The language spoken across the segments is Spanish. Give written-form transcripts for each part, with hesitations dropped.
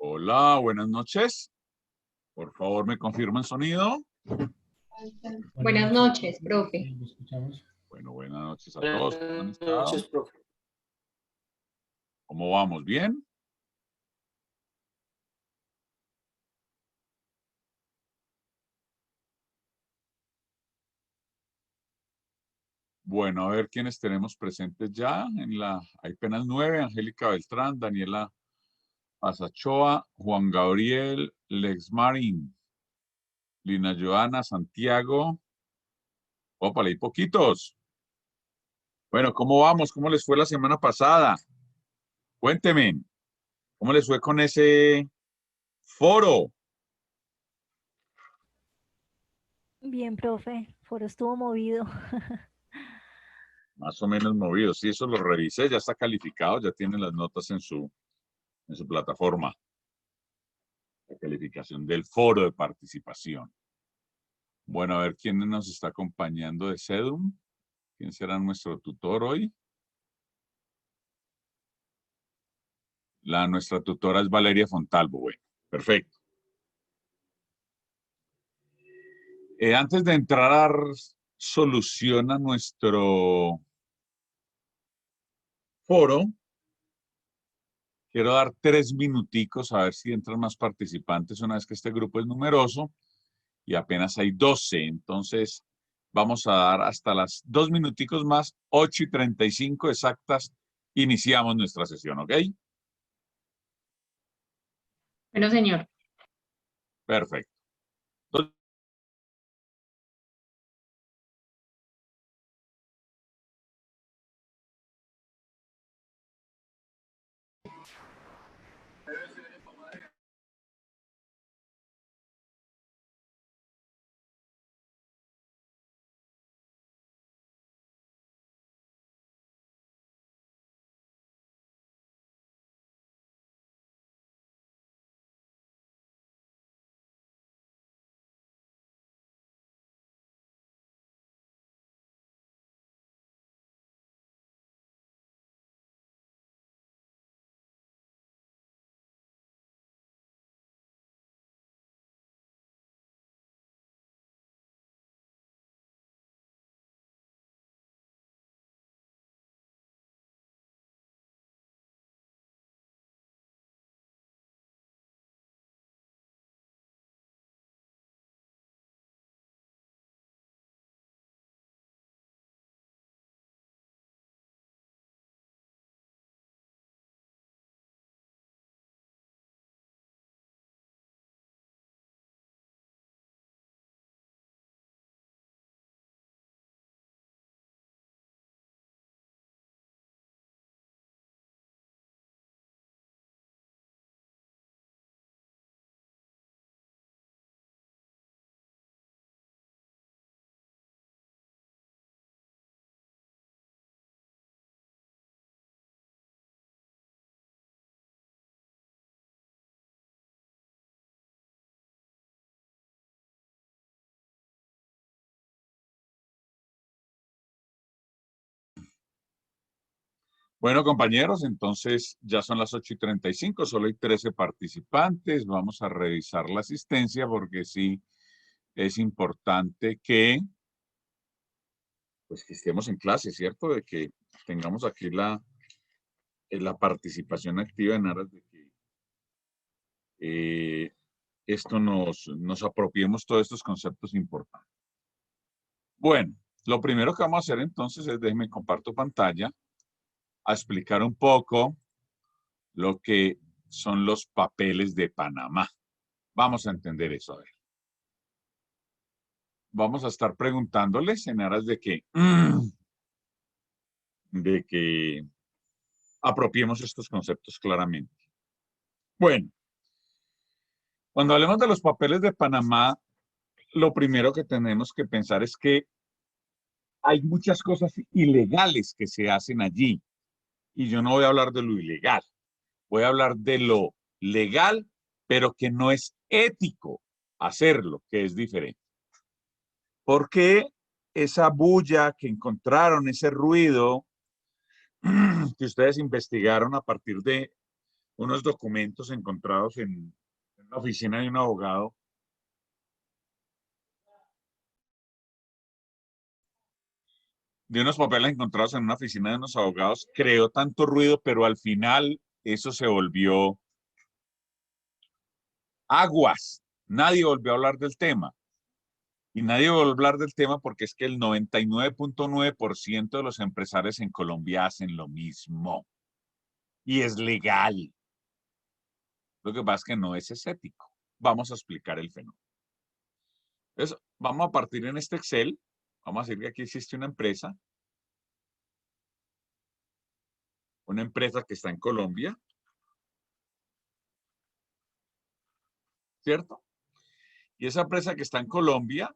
Hola, buenas noches. Por favor, ¿me confirman sonido? Buenas noches, profe. Sí, lo escuchamos. Bueno, buenas noches a todos. ¿Cómo han Buenas estado? noches, profe. ¿Cómo vamos? ¿Bien? Bueno, a ver quiénes tenemos presentes ya. Hay apenas 9. Angélica Beltrán, Daniela Azachoa, Juan Gabriel, Lex Marín, Lina Joana, Santiago. Ópale, hay poquitos. Bueno, ¿cómo vamos? ¿Cómo les fue la semana pasada? Cuéntenme, ¿cómo les fue con ese foro? Bien, profe, foro estuvo movido. Más o menos movido. Sí, eso lo revisé, ya está calificado, ya tiene las notas en su plataforma. La calificación del foro de participación. Bueno, a ver quién nos está acompañando de CEDUM. ¿Quién será nuestro tutor hoy? Nuestra tutora es Valeria Fontalvo. Bueno, perfecto. Antes de entrar a dar solución a nuestro foro, quiero dar 3 minuticos a ver si entran más participantes una vez que este grupo es numeroso y apenas hay 12. Entonces, vamos a dar hasta las 2 minuticos más, 8:35 exactas, iniciamos nuestra sesión, ¿ok? Bueno, señor. Perfecto. Bueno, compañeros, entonces ya son las 8:35, solo hay 13 participantes. Vamos a revisar la asistencia porque sí es importante pues, que estemos en clase, ¿cierto? De que tengamos aquí la participación activa en aras de que esto nos apropiemos todos estos conceptos importantes. Bueno, lo primero que vamos a hacer entonces es, déjenme comparto pantalla, a explicar un poco lo que son los papeles de Panamá. Vamos a entender eso, a ver. Vamos a estar preguntándoles en aras de que apropiemos estos conceptos claramente. Bueno, cuando hablemos de los papeles de Panamá, lo primero que tenemos que pensar es que hay muchas cosas ilegales que se hacen allí. Y yo no voy a hablar de lo ilegal, voy a hablar de lo legal, pero que no es ético hacerlo, que es diferente. ¿Por qué esa bulla que encontraron, ese ruido que ustedes investigaron a partir de unos documentos encontrados en la oficina de un abogado. De unos papeles encontrados en una oficina de unos abogados, creó tanto ruido, pero al final eso se volvió aguas. Nadie volvió a hablar del tema. Y nadie volvió a hablar del tema porque es que el 99.9% de los empresarios en Colombia hacen lo mismo. Y es legal. Lo que pasa es que no es ético. Vamos a explicar el fenómeno. Entonces, vamos a partir en este Excel. Vamos a decir que aquí existe una empresa que está en Colombia, ¿cierto? Y esa empresa que está en Colombia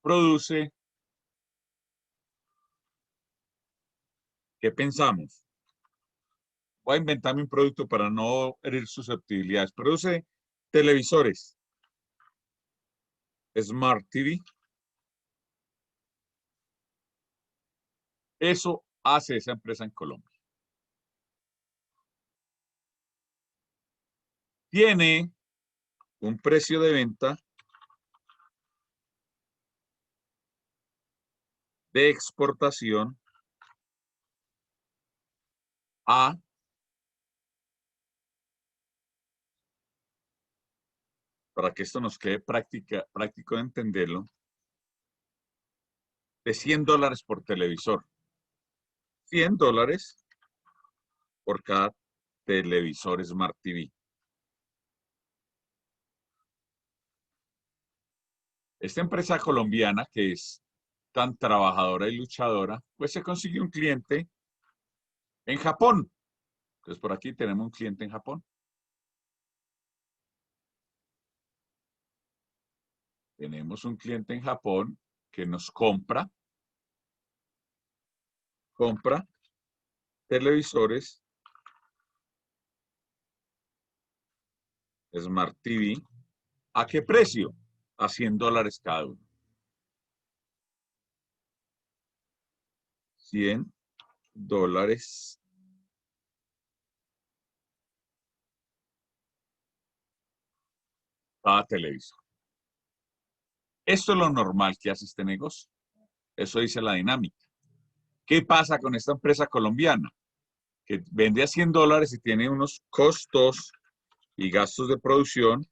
produce, ¿qué pensamos? Voy a inventarme un producto para no herir susceptibilidades. Produce televisores, Smart TV. Eso hace esa empresa en Colombia. Tiene un precio de venta de exportación a para que esto nos quede práctico de entenderlo, de $100 por televisor. $100 por cada televisor Smart TV. Esta empresa colombiana, que es tan trabajadora y luchadora, pues se consiguió un cliente en Japón. Entonces, por aquí tenemos un cliente en Japón. Tenemos un cliente en Japón que nos compra televisores Smart TV. ¿A qué precio? A $100 cada uno. $100 cada televisor. Esto es lo normal que hace este negocio. Eso dice la dinámica. ¿Qué pasa con esta empresa colombiana? Que vende a $100 y tiene unos costos y gastos de producción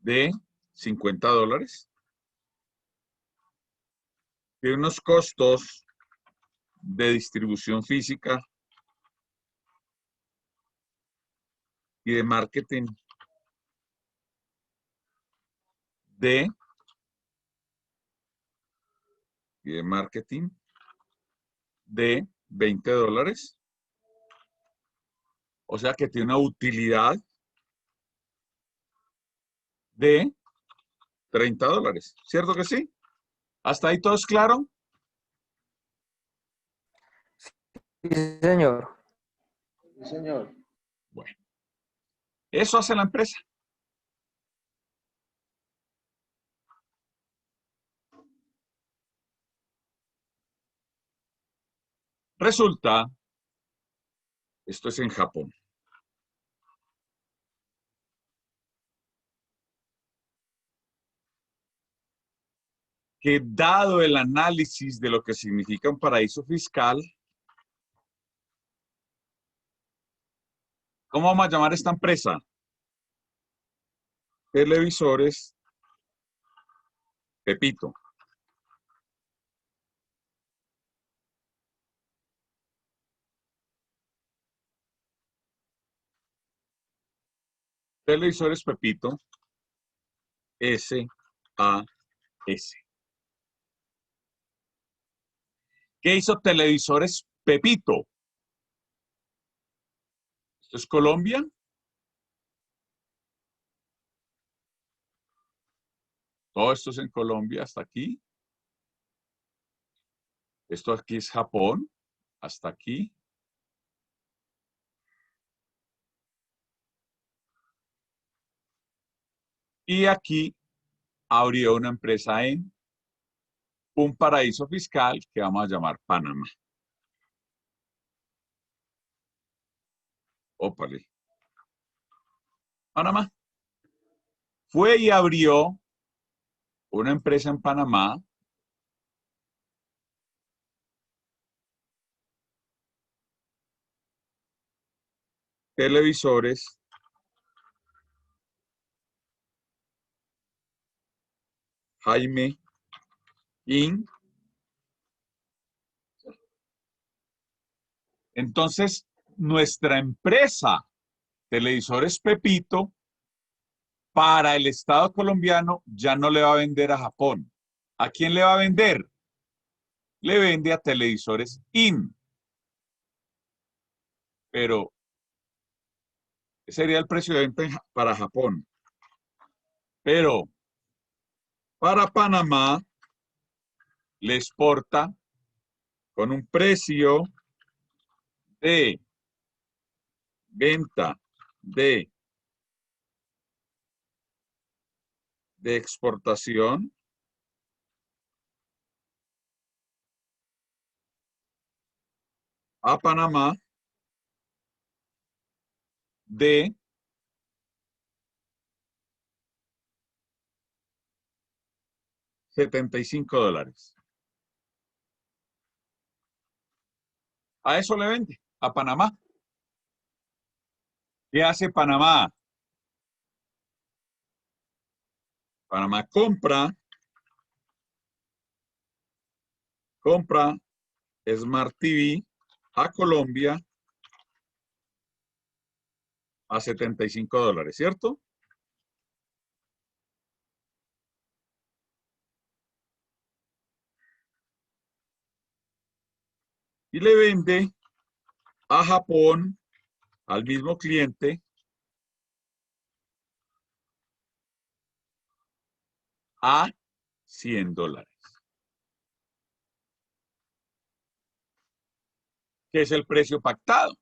de $50. Tiene unos costos de distribución física y de marketing de $20. O sea que tiene una utilidad de $30. ¿Cierto que sí? ¿Hasta ahí todo es claro? Sí, señor. Sí, señor. Bueno, eso hace la empresa. Resulta, esto es en Japón, que dado el análisis de lo que significa un paraíso fiscal, ¿cómo vamos a llamar a esta empresa? Televisores Pepito. Televisores Pepito, S.A.S. ¿Qué hizo Televisores Pepito? ¿Esto es Colombia? Todo esto es en Colombia hasta aquí. Esto aquí es Japón, hasta aquí. Y aquí abrió una empresa en un paraíso fiscal que vamos a llamar Panamá. Ópale. Panamá. Fue y abrió una empresa en Panamá televisores Jaime Inc. Entonces, nuestra empresa Televisores Pepito para el Estado colombiano ya no le va a vender a Japón. ¿A quién le va a vender? Le vende a Televisores IN. Pero ese sería el precio de venta para Japón. Pero para Panamá le exporta con un precio de venta de exportación a Panamá de $75. A eso le vende, a Panamá. ¿Qué hace Panamá? Panamá compra Smart TV a Colombia a $75, ¿cierto? Y le vende a Japón, al mismo cliente, a $100. ¿Qué es el precio pactado?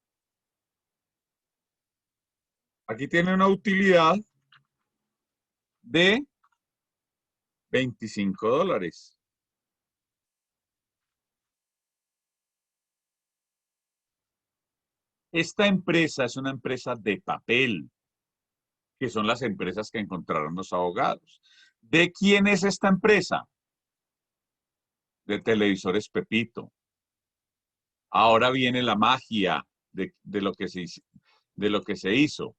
Aquí tiene una utilidad de $25. Esta empresa es una empresa de papel, que son las empresas que encontraron los abogados. ¿De quién es esta empresa? De Televisores Pepito. Ahora viene la magia de lo que se hizo.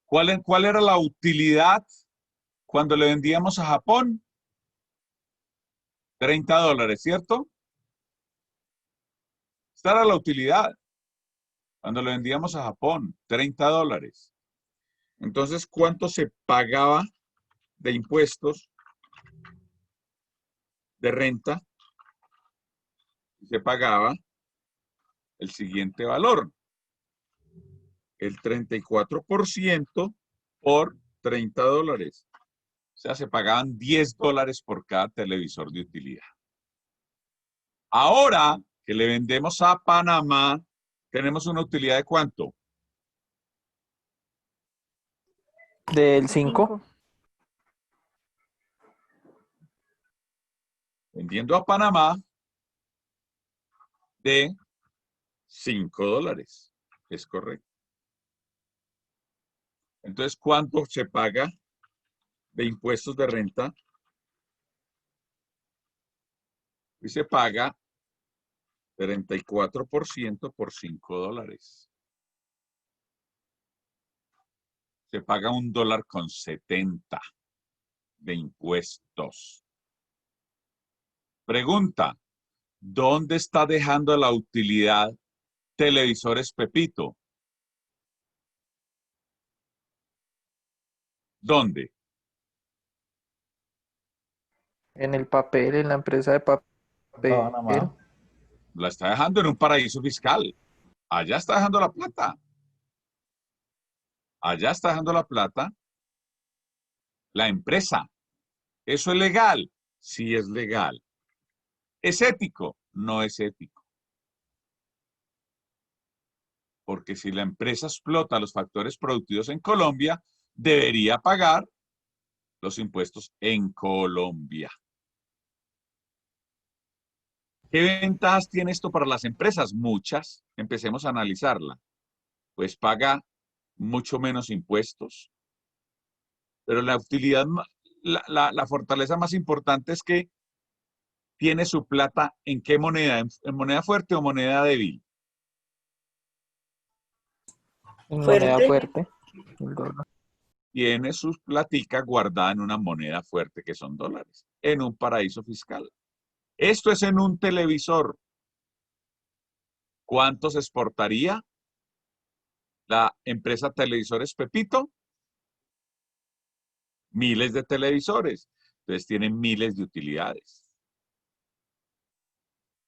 ¿Cuál era la utilidad cuando le vendíamos a Japón? $30, ¿cierto? Esta era la utilidad cuando le vendíamos a Japón, $30. Entonces, ¿cuánto se pagaba de impuestos de renta? Se pagaba el siguiente valor, el 34% por $30. O sea, se pagaban $10 por cada televisor de utilidad. Ahora que le vendemos a Panamá, tenemos una utilidad de ¿cuánto? Del 5. Vendiendo a Panamá de $5. Es correcto. Entonces, ¿cuánto se paga de impuestos de renta? Y se paga 34% por $5. Se paga $1.70 de impuestos. Pregunta, ¿dónde está dejando la utilidad Televisores Pepito? ¿Dónde? En el papel, en la empresa de papel. Panamá. La está dejando en un paraíso fiscal. Allá está dejando la plata. Allá está dejando la plata la empresa. ¿Eso es legal? Sí es legal. ¿Es ético? No es ético. Porque si la empresa explota los factores productivos en Colombia, debería pagar los impuestos en Colombia. ¿Qué ventajas tiene esto para las empresas? Muchas. Empecemos a analizarla. Pues paga mucho menos impuestos, pero la utilidad, la fortaleza más importante es que tiene su plata ¿en qué moneda? ¿En moneda fuerte o moneda débil? En moneda fuerte. El dólar. Tiene su platica guardada en una moneda fuerte que son dólares, en un paraíso fiscal. Esto es en un televisor. ¿Cuánto se exportaría la empresa Televisores Pepito? Miles de televisores. Entonces tienen miles de utilidades.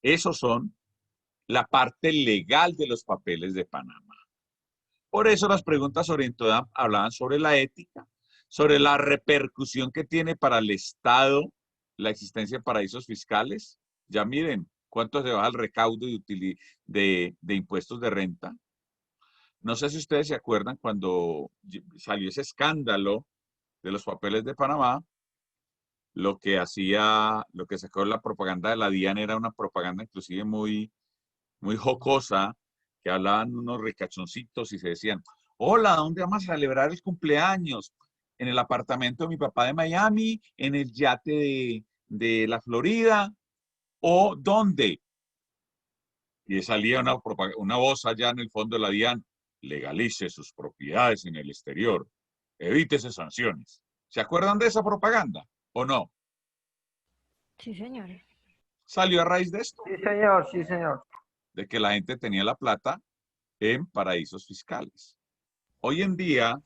Esos son la parte legal de los papeles de Panamá. Por eso las preguntas orientadas hablaban sobre la ética, sobre la repercusión que tiene para el Estado la existencia de paraísos fiscales. Ya miren cuánto se baja el recaudo de impuestos de renta. No sé si ustedes se acuerdan cuando salió ese escándalo de los papeles de Panamá, lo que sacó la propaganda de la DIAN era una propaganda inclusive muy, muy jocosa, que hablaban unos ricachoncitos y se decían, hola, ¿dónde vamos a celebrar el cumpleaños? En el apartamento de mi papá de Miami, en el yate de la Florida, ¿o dónde? Y salía una voz allá en el fondo de la DIAN, legalice sus propiedades en el exterior, evítese sanciones. ¿Se acuerdan de esa propaganda o no? Sí, señor. Salió a raíz de esto, Sí, señor, sí, señor. de que la gente tenía la plata en paraísos fiscales. Hoy en día,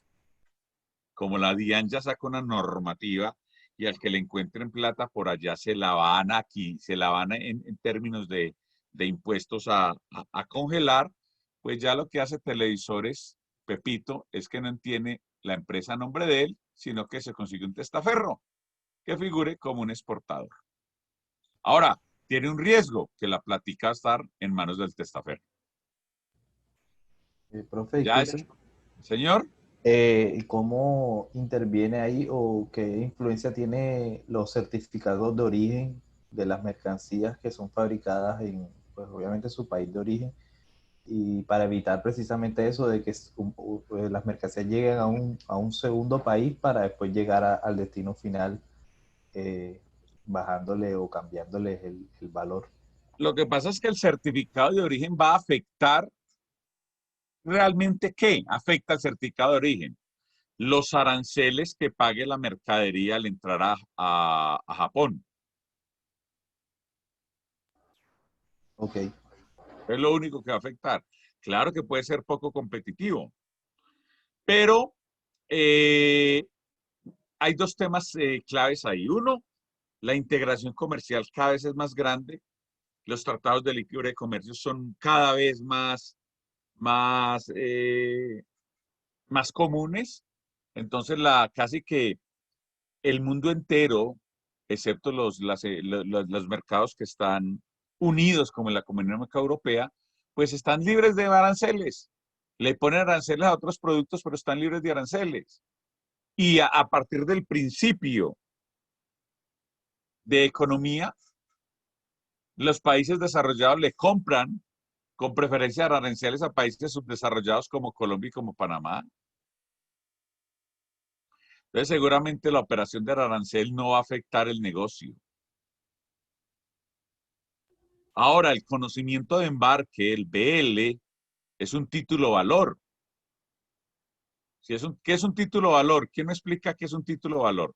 como la DIAN ya sacó una normativa y al que le encuentren plata por allá se la van aquí, se la van en términos de impuestos a congelar, pues ya lo que hace Televisores Pepito es que no tiene la empresa a nombre de él, sino que se consigue un testaferro que figure como un exportador. Ahora, tiene un riesgo que la platica va a estar en manos del testaferro. Profe, Ya disculpe. es, señor. ¿Cómo interviene ahí o qué influencia tiene los certificados de origen de las mercancías que son fabricadas en, pues obviamente, su país de origen? Y para evitar precisamente eso de que las mercancías lleguen a un segundo país para después llegar al destino final, eh, bajándole o cambiándole el valor. Lo que pasa es que el certificado de origen va a afectar realmente ¿qué? Afecta el certificado de origen. Los aranceles que pague la mercadería al entrar a Japón. Ok. Es lo único que va a afectar. Claro que puede ser poco competitivo, pero hay dos temas claves ahí. Uno, la integración comercial cada vez es más grande. Los tratados de libre comercio son cada vez más comunes. Entonces, casi que el mundo entero, excepto los mercados que están unidos, como en la Comunidad Económica Europea, pues están libres de aranceles. Le ponen aranceles a otros productos, pero están libres de aranceles. Y a partir del principio de economía, los países desarrollados le compran con preferencia de aranceles a países subdesarrollados como Colombia y como Panamá. Entonces, seguramente la operación de arancel no va a afectar el negocio. Ahora, el conocimiento de embarque, el BL, es un título valor. ¿Qué es un título valor? ¿Quién me explica qué es un título valor?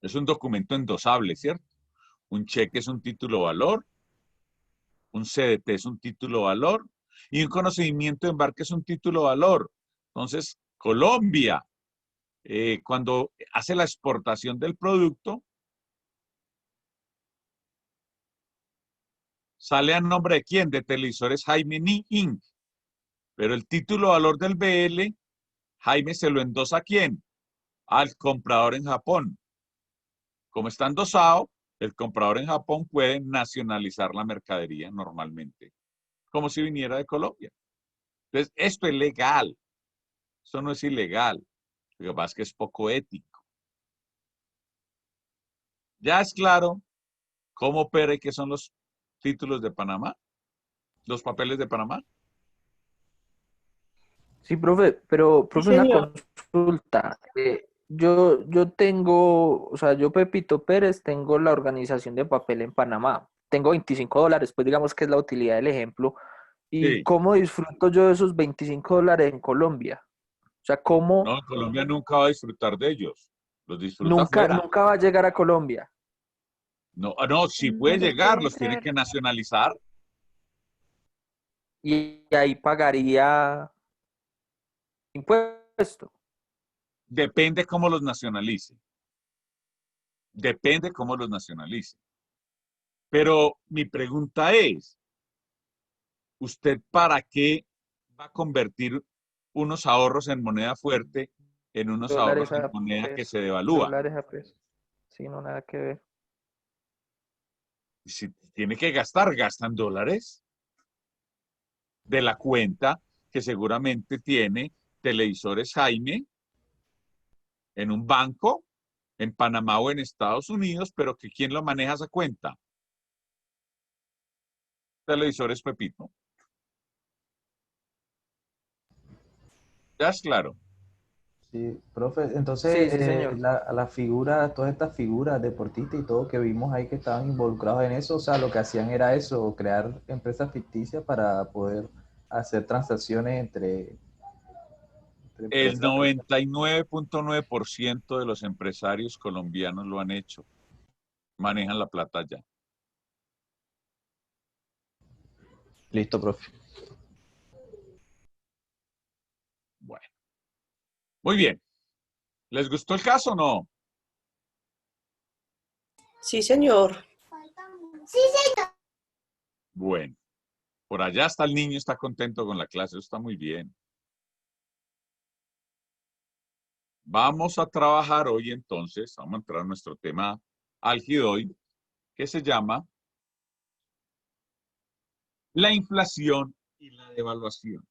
Es un documento endosable, ¿cierto? Un cheque es un título valor, un CDT es un título valor y un conocimiento de embarque es un título valor. Entonces, Colombia, cuando hace la exportación del producto, ¿sale a nombre de quién? De Televisores Jaime Ni Inc. Pero el título valor del BL, Jaime se lo endosa ¿a quién? Al comprador en Japón. Como está endosado, el comprador en Japón puede nacionalizar la mercadería normalmente, como si viniera de Colombia. Entonces, esto es legal. Eso no es ilegal. Lo que pasa es que es poco ético. ¿Ya es claro cómo opera y qué son los títulos de Panamá? ¿Los papeles de Panamá? Sí, profe, pero, Sí, profe, una señor. consulta. Yo tengo, o sea, yo, Pepito Pérez, tengo la organización de papel en Panamá. Tengo $25, pues digamos que es la utilidad del ejemplo. ¿Y Sí. cómo disfruto yo de esos $25 en Colombia? O sea, ¿cómo No, en Colombia nunca va a disfrutar de ellos. Los disfruta nunca, afuera. nunca va a llegar a Colombia? No, no, si No puede los llegar, puede los tiene traer. que nacionalizar. Y ahí pagaría impuesto. Depende cómo los nacionalice. Depende cómo los nacionalice. Pero mi pregunta es, ¿usted para qué va a convertir unos ahorros en moneda fuerte en unos ahorros Dólares en a moneda que peso. se devalúa? Dólares a peso. Sí, no, nada que ver. Si tiene que gastar, gastan dólares de la cuenta que seguramente tiene Televisores Jaime en un banco en Panamá o en Estados Unidos, pero que ¿quién lo maneja esa cuenta? Televisores Pepito. Ya es claro. Sí, profe, Sí, entonces sí, señor. la figura, todas estas figuras deportistas y todo que vimos ahí que estaban involucrados en eso, o sea, lo que hacían era eso, crear empresas ficticias para poder hacer transacciones entre El empresas. 99.9% de los empresarios colombianos lo han hecho. Manejan la plata ya. Listo, profe. Bueno, muy bien. ¿Les gustó el caso o no? Sí, señor. Bueno, por allá está el niño, está contento con la clase, eso está muy bien. Vamos a trabajar hoy entonces, vamos a entrar a nuestro tema álgido hoy, que se llama la inflación y la devaluación.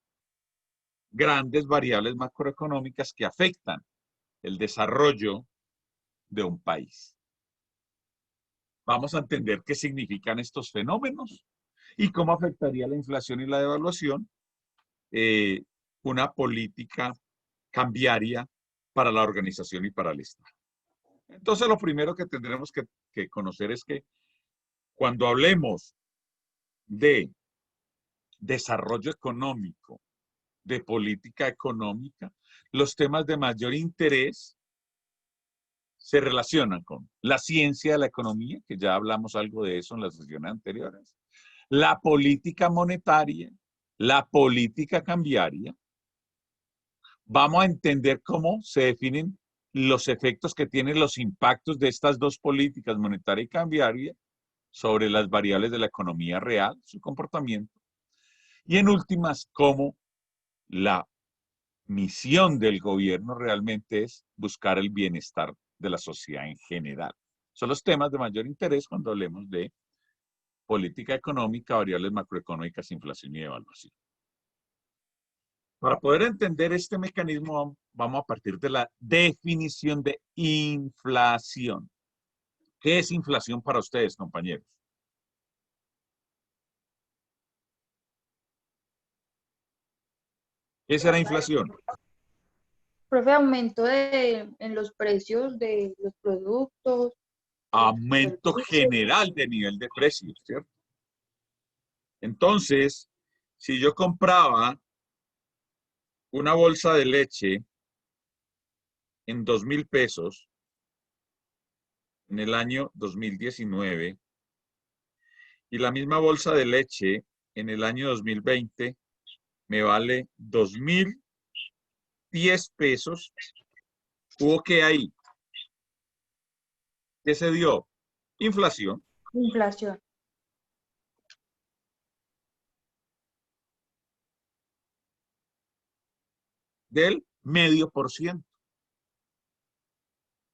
Grandes variables macroeconómicas que afectan el desarrollo de un país. Vamos a entender qué significan estos fenómenos y cómo afectaría la inflación y la devaluación una política cambiaria para la organización y para el Estado. Entonces, lo primero que tendremos que conocer es que cuando hablemos de desarrollo económico, de política económica, los temas de mayor interés se relacionan con la ciencia de la economía, que ya hablamos algo de eso en las sesiones anteriores, la política monetaria, la política cambiaria. Vamos a entender cómo se definen los efectos que tienen los impactos de estas dos políticas, monetaria y cambiaria, sobre las variables de la economía real, su comportamiento. Y en últimas, cómo la misión del gobierno realmente es buscar el bienestar de la sociedad en general. Son los temas de mayor interés cuando hablemos de política económica, variables macroeconómicas, inflación y devaluación. Para poder entender este mecanismo, vamos a partir de la definición de inflación. ¿Qué es inflación para ustedes, compañeros? ¿Qué será inflación? Profe, aumento en los precios de los productos, Aumento servicios. general de nivel de precios, ¿cierto? Entonces, si yo compraba una bolsa de leche en 2.000 pesos en el año 2019 y la misma bolsa de leche en el año 2020 me vale 2.010 pesos, ¿hubo qué ahí? ¿Qué se dio? Inflación Inflación. del 0,5%.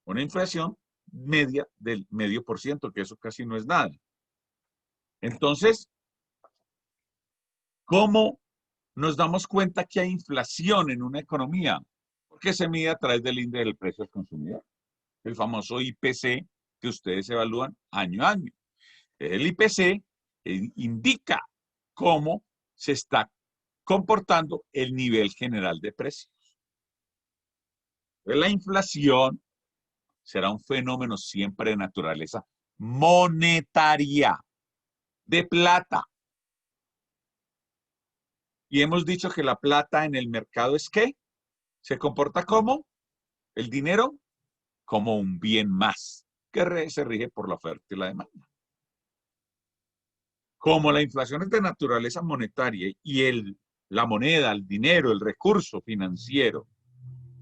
Una inflación media del 0,5%, que eso casi no es nada. Entonces, ¿cómo nos damos cuenta que hay inflación en una economía, porque se mide a través del índice del precio al consumidor, el famoso IPC que ustedes evalúan año a año. El IPC indica cómo se está comportando el nivel general de precios. La inflación será un fenómeno siempre de naturaleza monetaria, de plata. Y hemos dicho que la plata en el mercado es ¿qué? Se comporta como el dinero, como un bien más, que se rige por la oferta y la demanda. Como la inflación es de naturaleza monetaria y la moneda, el dinero, el recurso financiero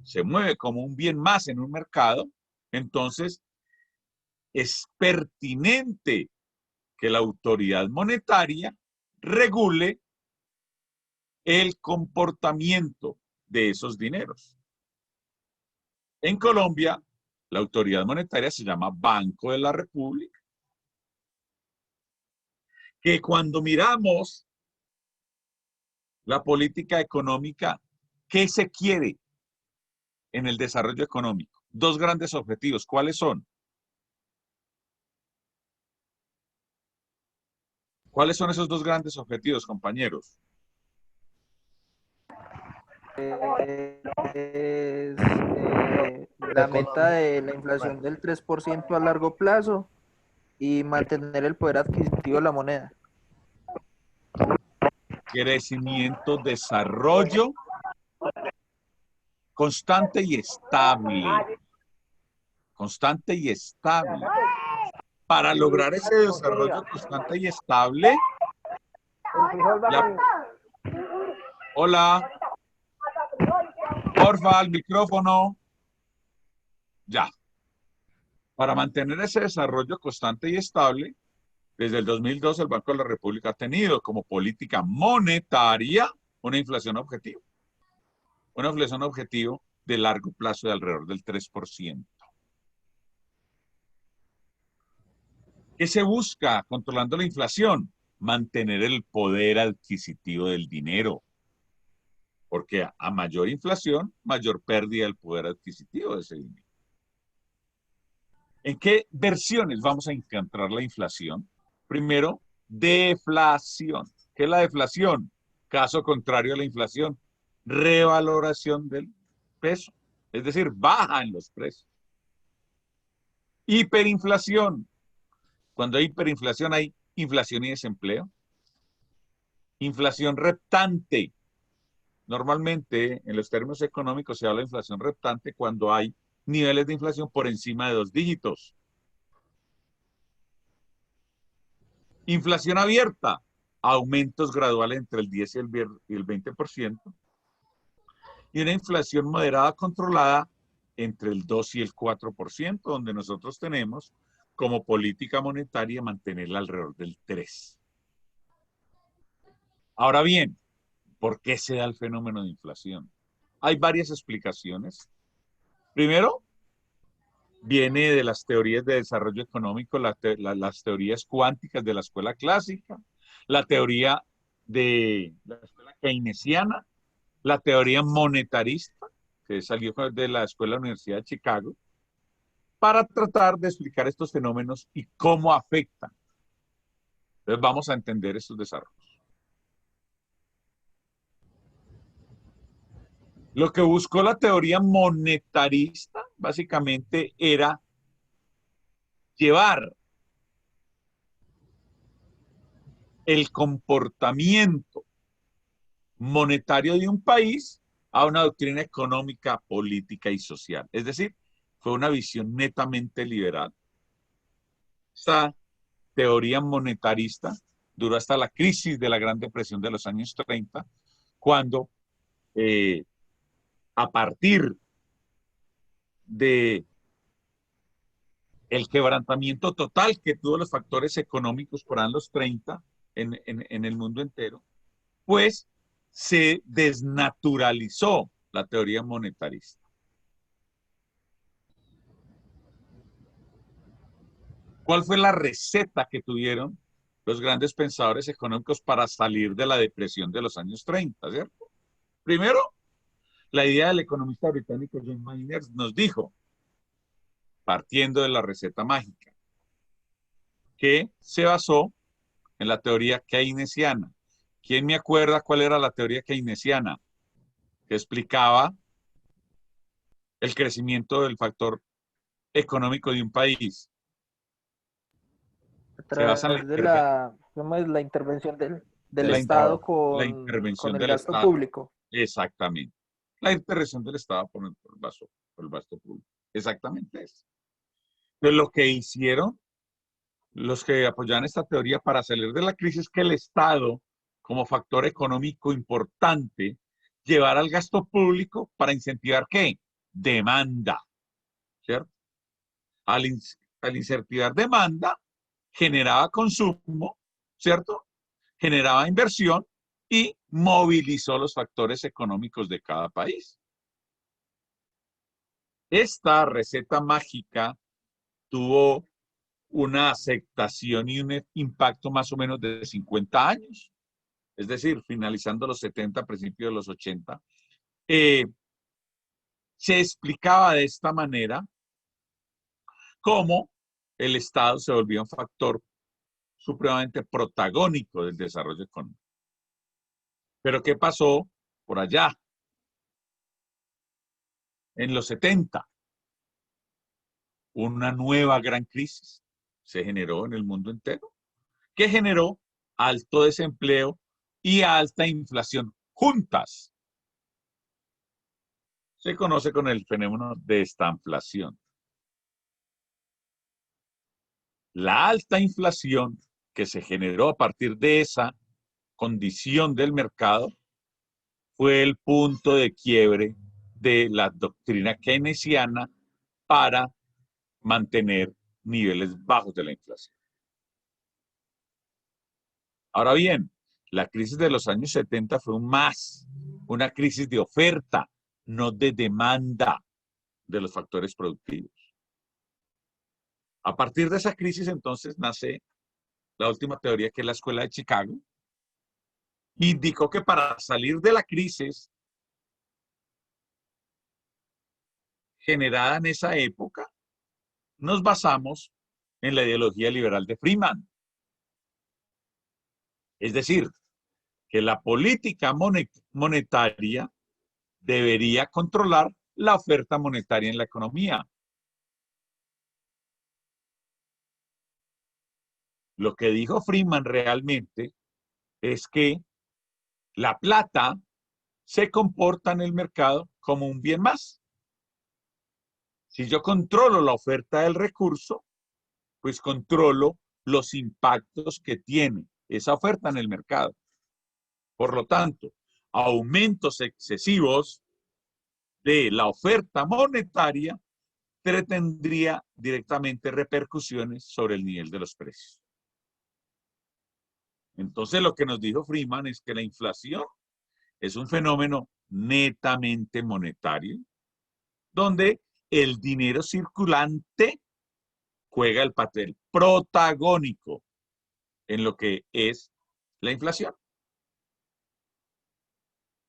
se mueve como un bien más en un mercado, entonces es pertinente que la autoridad monetaria regule el comportamiento de esos dineros. En Colombia, la autoridad monetaria se llama Banco de la República, que cuando miramos la política económica, ¿qué se quiere en el desarrollo económico? Dos grandes objetivos. ¿Cuáles son? ¿Cuáles son esos dos grandes objetivos, compañeros? La meta de la inflación del 3% a largo plazo y mantener el poder adquisitivo de la moneda. Crecimiento, desarrollo constante y estable. Constante y estable. Para lograr ese desarrollo constante y estable, hola, porfa, el micrófono. Ya. Para mantener ese desarrollo constante y estable, desde el 2002 el Banco de la República ha tenido como política monetaria una inflación objetivo. Una inflación objetivo de largo plazo de alrededor del 3%. ¿Qué se busca controlando la inflación? Mantener el poder adquisitivo del dinero. Porque a mayor inflación, mayor pérdida del poder adquisitivo de ese dinero. ¿En qué versiones vamos a encontrar la inflación? Primero, deflación. ¿Qué es la deflación? Caso contrario a la inflación, revaloración del peso. Es decir, baja en los precios. Hiperinflación. Cuando hay hiperinflación hay inflación y desempleo. Inflación reptante. Normalmente, en los términos económicos se habla de inflación reptante cuando hay niveles de inflación por encima de 2 dígitos. Inflación abierta. Aumentos graduales entre el 10 y el 20%. Y una inflación moderada controlada entre el 2 y el 4%, donde nosotros tenemos como política monetaria mantenerla alrededor del 3%. Ahora bien, ¿por qué se da el fenómeno de inflación? Hay varias explicaciones. Primero, viene de las teorías de desarrollo económico, las teorías cuánticas de la escuela clásica, la teoría de la escuela keynesiana, la teoría monetarista, que salió de la Escuela Universidad de Chicago, para tratar de explicar estos fenómenos y cómo afectan. Entonces vamos a entender estos desarrollos. Lo que buscó la teoría monetarista básicamente era llevar el comportamiento monetario de un país a una doctrina económica, política y social. Es decir, fue una visión netamente liberal. Esta teoría monetarista duró hasta la crisis de la Gran Depresión de los años 30, cuando a partir de el quebrantamiento total que tuvo los factores económicos por los 30 en el mundo entero, pues se desnaturalizó la teoría monetarista. ¿Cuál fue la receta que tuvieron los grandes pensadores económicos para salir de la depresión de los años 30, ¿cierto? Primero, la idea del economista británico John Maynard nos dijo, partiendo de la receta mágica, que se basó en la teoría keynesiana. ¿Quién me acuerda cuál era la teoría keynesiana? Que explicaba el crecimiento del factor económico de un país. A Se basa en través de ¿cómo es? La intervención del la Estado la con intervención el del gasto Estado. público. Exactamente. La intervención del Estado por el gasto público. Exactamente eso. Entonces, lo que hicieron los que apoyaban esta teoría para salir de la crisis, que el Estado, como factor económico importante, llevara al gasto público para incentivar ¿qué? Demanda, ¿cierto? Al incentivar demanda, generaba consumo, ¿cierto? Generaba inversión y movilizó los factores económicos de cada país. Esta receta mágica tuvo una aceptación y un impacto más o menos de 50 años, es decir, finalizando los 70, principios de los 80, se explicaba de esta manera cómo el Estado se volvía un factor supremamente protagónico del desarrollo económico. Pero ¿qué pasó por allá? En los 70, una nueva gran crisis se generó en el mundo entero, que generó alto desempleo y alta inflación juntas. Se conoce con el fenómeno de estanflación. La alta inflación que se generó a partir de esa condición del mercado fue el punto de quiebre de la doctrina keynesiana para mantener niveles bajos de la inflación. Ahora bien, la crisis de los años 70 fue una crisis de oferta, no de demanda de los factores productivos. A partir de esa crisis, entonces, nace la última teoría, que es la Escuela de Chicago. Indicó que para salir de la crisis generada en esa época, nos basamos en la ideología liberal de Friedman. Es decir, que la política monetaria debería controlar la oferta monetaria en la economía. Lo que dijo Friedman realmente es que la plata se comporta en el mercado como un bien más. Si yo controlo la oferta del recurso, pues controlo los impactos que tiene esa oferta en el mercado. Por lo tanto, aumentos excesivos de la oferta monetaria tendría directamente repercusiones sobre el nivel de los precios. Entonces, lo que nos dijo Friedman es que la inflación es un fenómeno netamente monetario, donde el dinero circulante juega el papel protagónico en lo que es la inflación.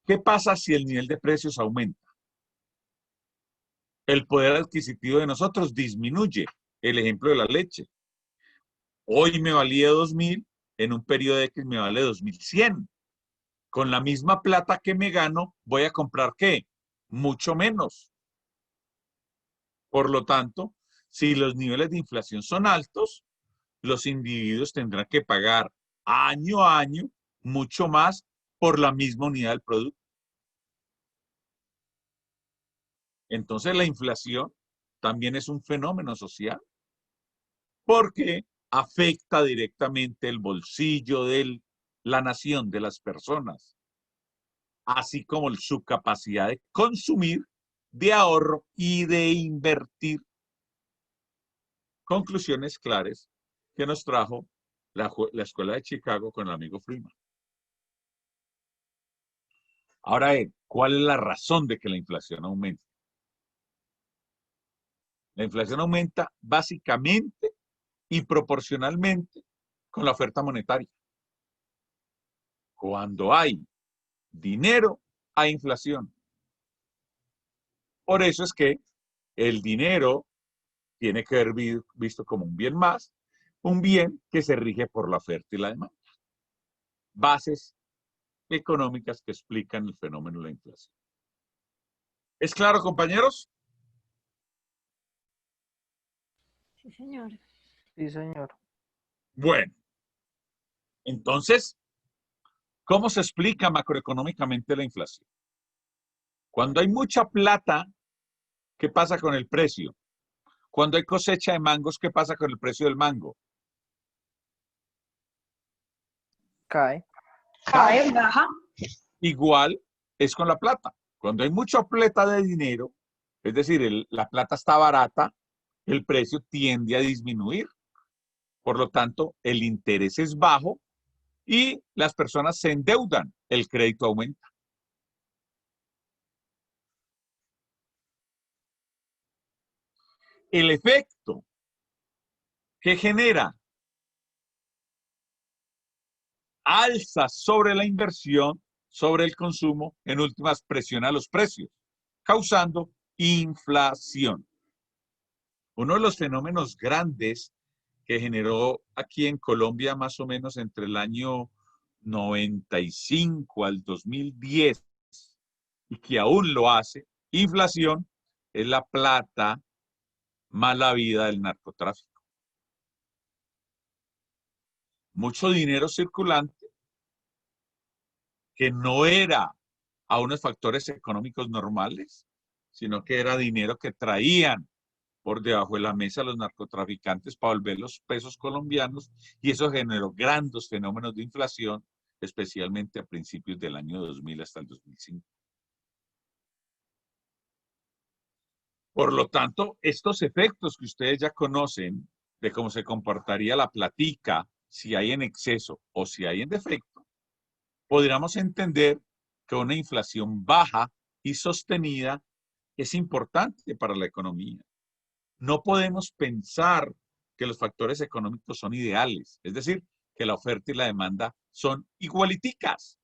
¿Qué pasa si el nivel de precios aumenta? El poder adquisitivo de nosotros disminuye. El ejemplo de la leche. Hoy me valía 2.000, en un periodo X me vale 2.100. Con la misma plata que me gano, voy a comprar ¿qué? Mucho menos. Por lo tanto, si los niveles de inflación son altos, los individuos tendrán que pagar año a año mucho más por la misma unidad del producto. Entonces, la inflación también es un fenómeno social porque afecta directamente el bolsillo de la nación, de las personas, así como su capacidad de consumir, de ahorro y de invertir. Conclusiones claras que nos trajo la Escuela de Chicago con el amigo Friedman. Ahora, ¿cuál es la razón de que la inflación aumente? La inflación aumenta básicamente y proporcionalmente con la oferta monetaria. Cuando hay dinero, hay inflación. Por eso es que el dinero tiene que ser visto como un bien más, un bien que se rige por la oferta y la demanda. Bases económicas que explican el fenómeno de la inflación. ¿Es claro, compañeros? Sí, señor. Sí, señor. Bueno, entonces, ¿cómo se explica macroeconómicamente la inflación? Cuando hay mucha plata, ¿qué pasa con el precio? Cuando hay cosecha de mangos, ¿qué pasa con el precio del mango? Cae. Cae, baja. Igual es con la plata. Cuando hay mucha plata de dinero, es decir, la plata está barata, el precio tiende a disminuir. Por lo tanto, el interés es bajo y las personas se endeudan, el crédito aumenta. El efecto que genera alza sobre la inversión, sobre el consumo, en últimas presiona los precios, causando inflación. Uno de los fenómenos grandes que generó aquí en Colombia más o menos entre el año 95 al 2010 y que aún lo hace, inflación, es la plata mala vida del narcotráfico. Mucho dinero circulante que no era a unos factores económicos normales, sino que era dinero que traían por debajo de la mesa los narcotraficantes para volver los pesos colombianos y eso generó grandes fenómenos de inflación, especialmente a principios del año 2000 hasta el 2005. Por lo tanto, estos efectos que ustedes ya conocen de cómo se comportaría la platica, si hay en exceso o si hay en defecto, podríamos entender que una inflación baja y sostenida es importante para la economía. No podemos pensar que los factores económicos son ideales, es decir, que la oferta y la demanda son igualiticas.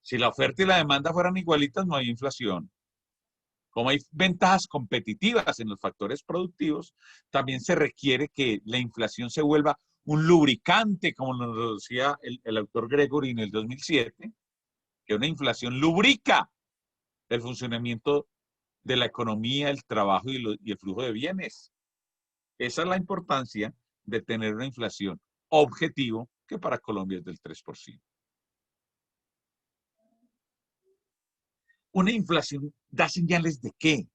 Si la oferta y la demanda fueran igualitas, no hay inflación. Como hay ventajas competitivas en los factores productivos, también se requiere que la inflación se vuelva un lubricante, como nos decía el autor Gregory en el 2007, que una inflación lubrica el funcionamiento de la economía, el trabajo y el flujo de bienes. Esa es la importancia de tener una inflación objetivo que para Colombia es del 3%. Una inflación da señales de qué.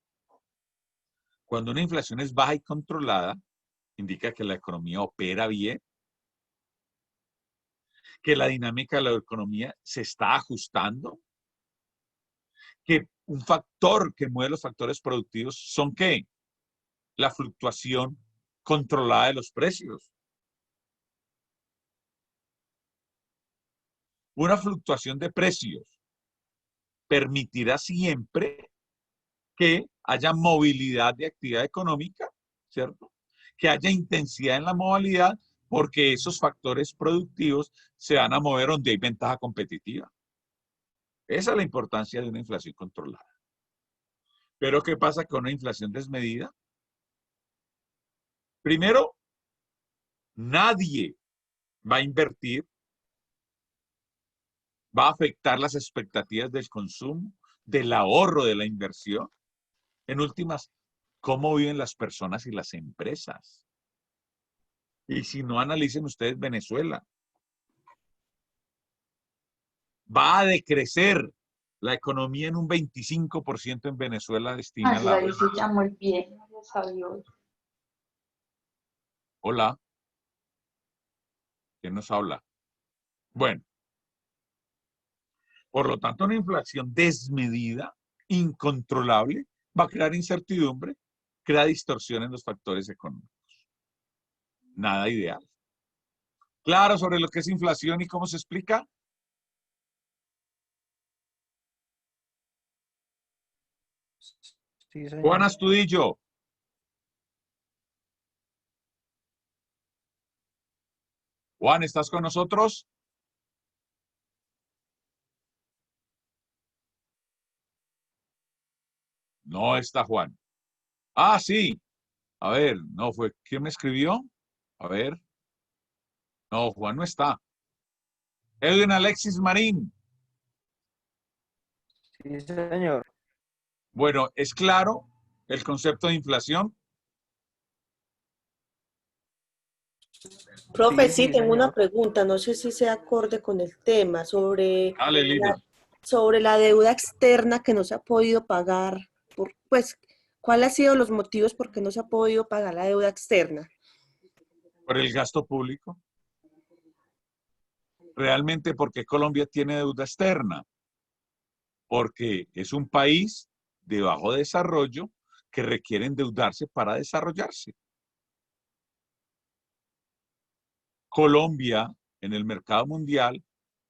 Cuando una inflación es baja y controlada, indica que la economía opera bien, que la dinámica de la economía se está ajustando, que un factor que mueve los factores productivos son ¿qué? La fluctuación controlada de los precios. Una fluctuación de precios permitirá siempre que haya movilidad de actividad económica, ¿cierto? Que haya intensidad en la movilidad porque esos factores productivos se van a mover donde hay ventaja competitiva. Esa es la importancia de una inflación controlada. Pero ¿qué pasa con una inflación desmedida? Primero, nadie va a invertir, va a afectar las expectativas del consumo, del ahorro de la inversión. En últimas, ¿cómo viven las personas y las empresas? Y si no, analicen ustedes Venezuela. Va a decrecer la economía en un 25% en Venezuela destina Así la... ahí se llamó el bien, gracias a Dios. Hola, ¿quién nos habla? Bueno, por lo tanto, una inflación desmedida, incontrolable, va a crear incertidumbre, crea distorsión en los factores económicos. Nada ideal. Claro sobre lo que es inflación y cómo se explica. Sí, señor. Juan Astudillo. Juan, ¿estás con nosotros? No está Juan. Ah, sí. A ver, no fue. ¿Quién me escribió? A ver. No, Juan no está. Edwin Alexis Marín. Sí, señor. Bueno, ¿es claro el concepto de inflación? Profe, Sí, sí, sí, tengo una señor. pregunta, no sé si sea acorde con el tema, Dale, Lina. sobre la deuda externa que no se ha podido pagar. Pues, ¿cuáles han sido los motivos por qué no se ha podido pagar la deuda externa? Por el gasto público. Realmente, ¿por qué Colombia tiene deuda externa? Porque es un país de bajo desarrollo que requiere endeudarse para desarrollarse. Colombia, en el mercado mundial,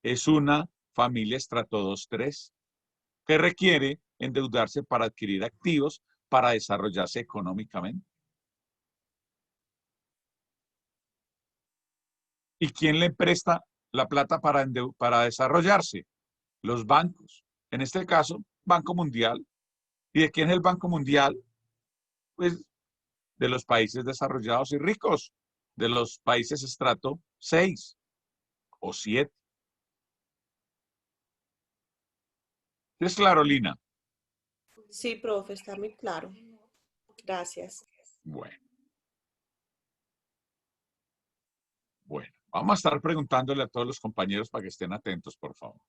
es una familia estrato 2-3 que requiere endeudarse para adquirir activos para desarrollarse económicamente. ¿Y quién le presta la plata para desarrollarse? Los bancos. En este caso, Banco Mundial. ¿Y de quién es el Banco Mundial? Pues de los países desarrollados y ricos, de los países estrato 6 o 7. ¿Es claro, Lina? Sí, profe, está muy claro. Gracias. Bueno, vamos a estar preguntándole a todos los compañeros para que estén atentos, por favor.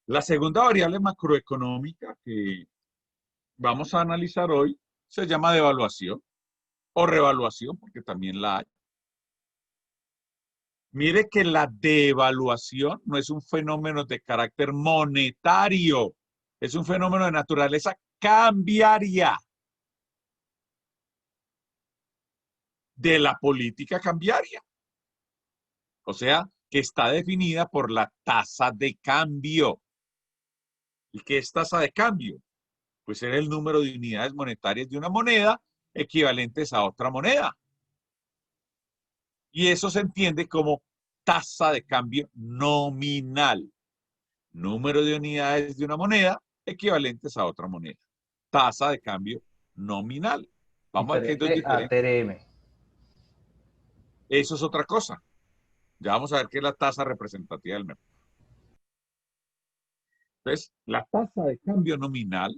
La segunda variable macroeconómica que vamos a analizar hoy se llama devaluación o revaluación, porque también la hay. Mire que la devaluación no es un fenómeno de carácter monetario, es un fenómeno de naturaleza cambiaria, de la política cambiaria. O sea, que está definida por la tasa de cambio. ¿Y qué es tasa de cambio? Pues era el número de unidades monetarias de una moneda equivalentes a otra moneda. Y eso se entiende como tasa de cambio nominal. Número de unidades de una moneda equivalentes a otra moneda. Tasa de cambio nominal. Vamos a ver que hay dos Diferente a diferentes. TRM. Eso es otra cosa. Ya vamos a ver qué es la tasa representativa del mercado. Entonces, la tasa de cambio nominal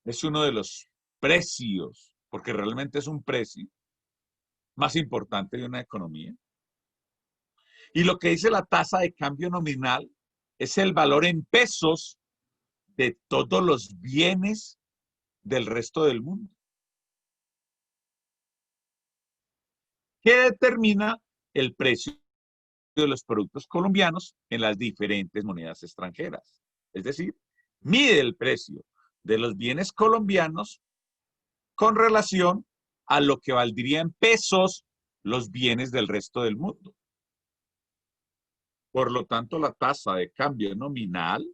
es uno de los precios, porque realmente es un precio más importante de una economía. Y lo que dice la tasa de cambio nominal es el valor en pesos de todos los bienes del resto del mundo. Que determina el precio de los productos colombianos en las diferentes monedas extranjeras. Es decir, mide el precio de los bienes colombianos con relación a lo que valdría en pesos los bienes del resto del mundo. Por lo tanto, la tasa de cambio nominal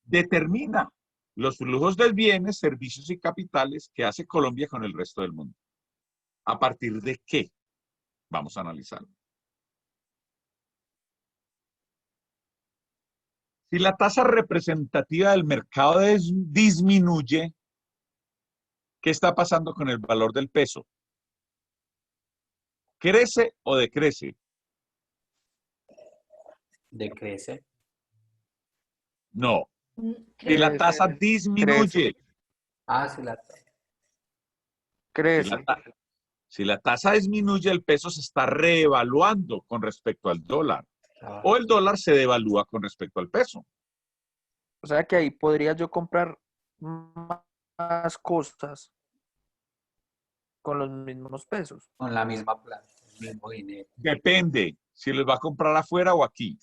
determina los flujos de bienes, servicios y capitales que hace Colombia con el resto del mundo. ¿A partir de qué? Vamos a analizarlo. Si la tasa representativa del mercado disminuye, ¿qué está pasando con el valor del peso? ¿Crece o decrece? Decrece. No. Si Creo la que tasa Crece, disminuye, Ah, sí, si crece. si la tasa disminuye, el peso se está reevaluando con respecto al dólar. O el dólar se devalúa con respecto al peso. O sea que ahí podría yo comprar más cosas con los mismos pesos. con la misma plata, el mismo dinero. Depende si les va a comprar afuera o aquí.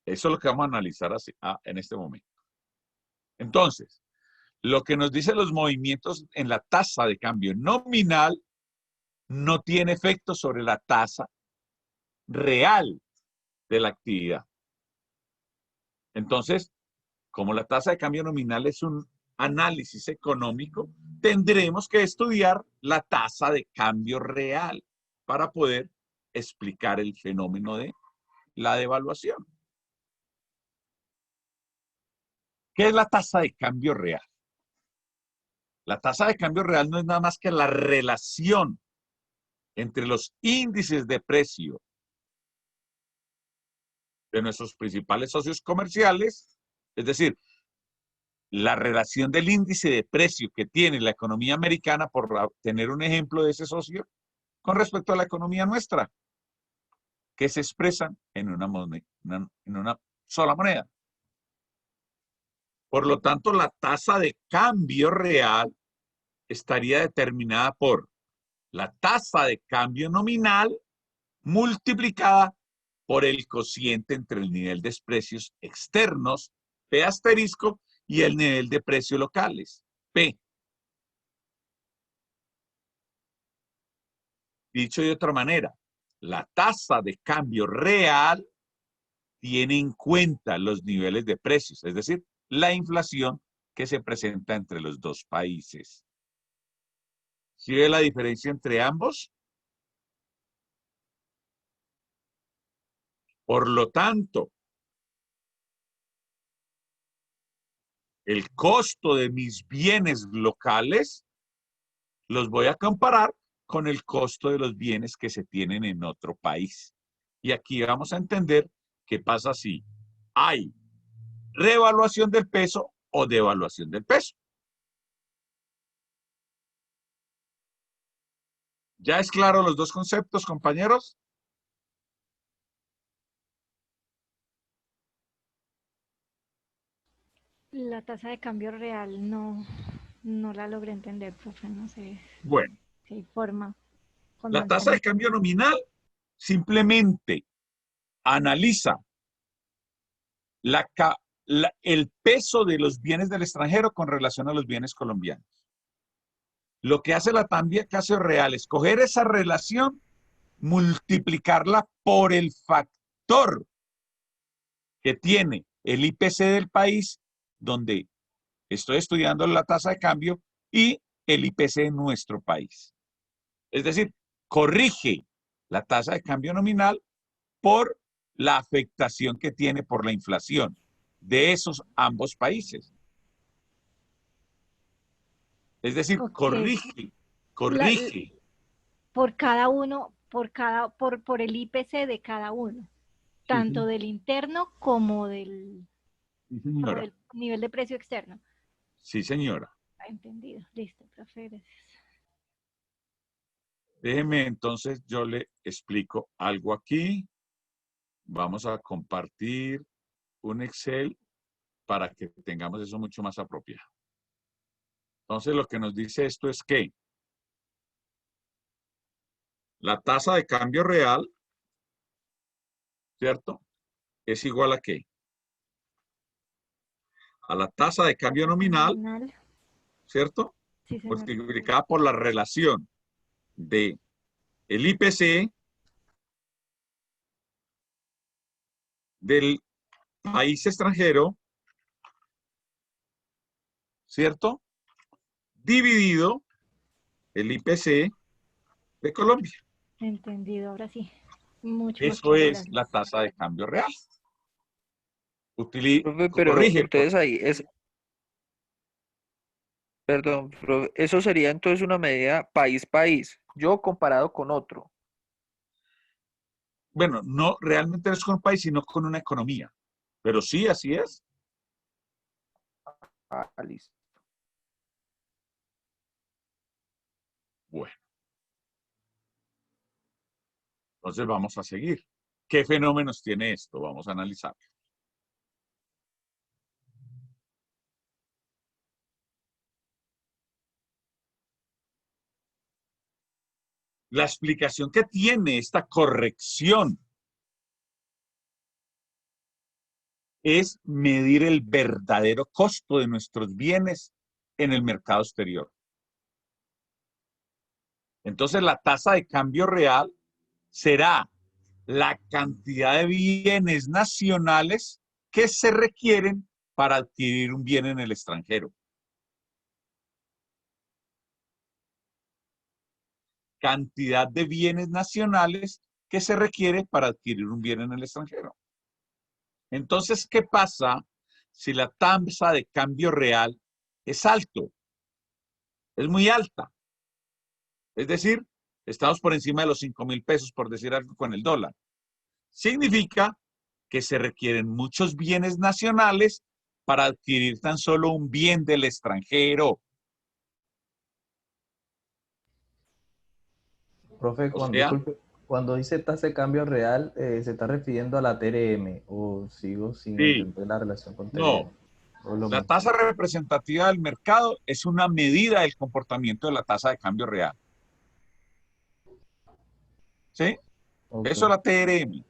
Eso es lo que vamos a analizar en este momento. Entonces, lo que nos dicen los movimientos en la tasa de cambio nominal no tiene efecto sobre la tasa real de la actividad. Entonces, como la tasa de cambio nominal es un análisis económico, tendremos que estudiar la tasa de cambio real para poder explicar el fenómeno de la devaluación. ¿Qué es la tasa de cambio real? La tasa de cambio real no es nada más que la relación entre los índices de precio de nuestros principales socios comerciales, es decir, la relación del índice de precio que tiene la economía americana, por tener un ejemplo de ese socio, con respecto a la economía nuestra, que se expresan en una sola moneda. Por lo tanto, la tasa de cambio real estaría determinada por la tasa de cambio nominal multiplicada por el cociente entre el nivel de precios externos, P asterisco, y el nivel de precios locales, P. Dicho de otra manera, la tasa de cambio real tiene en cuenta los niveles de precios, es decir, la inflación que se presenta entre los dos países. ¿Sí ve la diferencia entre ambos? Por lo tanto, el costo de mis bienes locales los voy a comparar con el costo de los bienes que se tienen en otro país. Y aquí vamos a entender qué pasa si hay revaluación del peso o devaluación del peso. ¿Ya es claro los dos conceptos, compañeros? La tasa de cambio real no la logré entender, profe, no sé Bueno, si hay forma. Con la más tasa de cambio nominal simplemente analiza el peso de los bienes del extranjero con relación a los bienes colombianos. Lo que hace la tasa de cambio real es coger esa relación, multiplicarla por el factor que tiene el IPC del país, donde estoy estudiando la tasa de cambio, y el IPC de nuestro país. Es decir, corrige la tasa de cambio nominal por la afectación que tiene por la inflación de esos ambos países. Es decir, Ok. corrige. Por cada uno, por el IPC de cada uno, tanto Ujú. del interno como Sí, como señora. del nivel de precio externo. Sí, señora. Entendido. Listo, profe, gracias. Déjeme entonces, yo le explico algo aquí. Vamos a compartir un Excel para que tengamos eso mucho más apropiado. Entonces, lo que nos dice esto es que la tasa de cambio real, ¿cierto? Es igual a ¿qué? A la tasa de cambio nominal, ¿cierto? Sí, señor. Multiplicada por la relación de el IPC del país extranjero, ¿cierto? Dividido el IPC de Colombia. Entendido, ahora sí. Mucho más Eso claro, es gracias. la tasa de cambio real. Profe, pero Corrige. entonces ahí es, perdón, profe, eso sería entonces una medida país, yo comparado con otro. Bueno, no realmente no es con un país, sino con una economía. Pero sí, así es. Ah, listo. Bueno. Entonces vamos a seguir. ¿Qué fenómenos tiene esto? Vamos a analizar. La explicación que tiene esta corrección es medir el verdadero costo de nuestros bienes en el mercado exterior. Entonces, la tasa de cambio real será la cantidad de bienes nacionales que se requieren para adquirir un bien en el extranjero. cantidad de bienes nacionales que se requiere para adquirir un bien en el extranjero. Entonces, ¿qué pasa si la tasa de cambio real es alto? Es muy alta. Es decir, estamos por encima de los 5.000 pesos, por decir algo, con el dólar. Significa que se requieren muchos bienes nacionales para adquirir tan solo un bien del extranjero. Profe, O sea, disculpe, cuando dice tasa de cambio real, ¿se está refiriendo a la TRM o sigo sin sí, entender la relación con no. TRM? ¿O es lo La mismo? tasa representativa del mercado es una medida del comportamiento de la tasa de cambio real. ¿Sí? Ok, Eso es la TRM.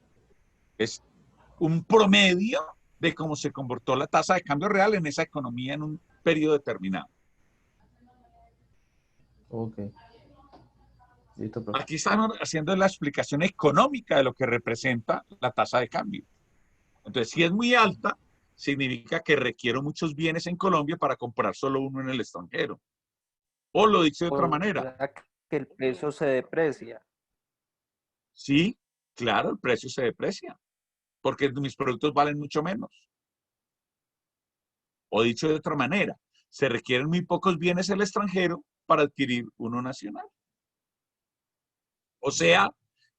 Es un promedio de cómo se comportó la tasa de cambio real en esa economía en un periodo determinado. ok. Listo, profe. Aquí estamos haciendo la explicación económica de lo que representa la tasa de cambio. Entonces, si es muy alta, significa que requiero muchos bienes en Colombia para comprar solo uno en el extranjero. O lo dice de otra O manera. sea, que el peso se deprecia. Sí, claro, el precio se deprecia, porque mis productos valen mucho menos. O dicho de otra manera, se requieren muy pocos bienes en el extranjero para adquirir uno nacional. O sea,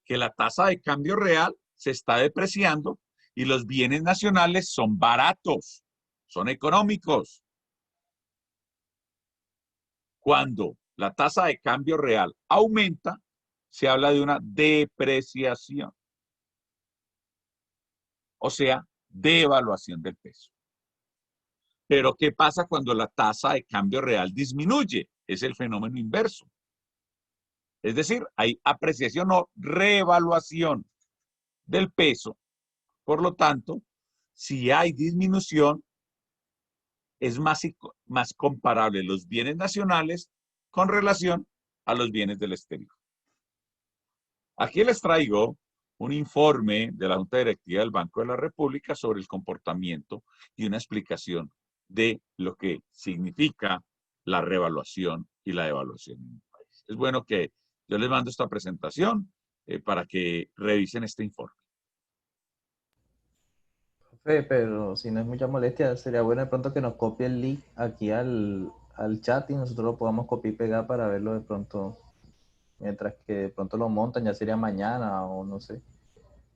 que la tasa de cambio real se está depreciando y los bienes nacionales son baratos, son económicos. Cuando la tasa de cambio real aumenta, se habla de una depreciación, o sea, devaluación del peso. Pero ¿qué pasa cuando la tasa de cambio real disminuye? Es el fenómeno inverso. Es decir, hay apreciación o revaluación del peso. Por lo tanto, si hay disminución, es más comparable los bienes nacionales con relación a los bienes del exterior. Aquí les traigo un informe de la Junta Directiva del Banco de la República sobre el comportamiento y una explicación de lo que significa la revaluación y la devaluación en un país. Es bueno que yo les mando esta presentación para que revisen este informe. Profe, pero si no es mucha molestia, sería bueno de pronto que nos copie el link aquí al chat y nosotros lo podamos copiar y pegar para verlo de pronto, mientras que de pronto lo montan, ya sería mañana o no sé,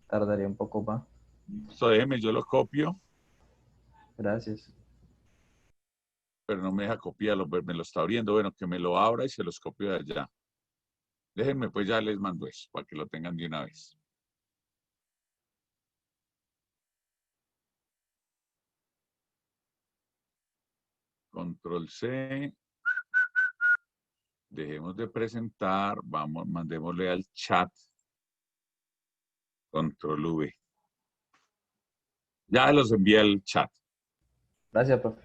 tardaría un poco más. Esto déjeme, yo lo copio, Gracias. pero no me deja copiarlo, me lo está abriendo. Bueno, que me lo abra y se los copio de allá. Déjenme, pues ya les mando eso, para que lo tengan de una vez. Control C. Dejemos de presentar, vamos, mandémosle al chat. Control V. Ya los envié al chat. Gracias, profe.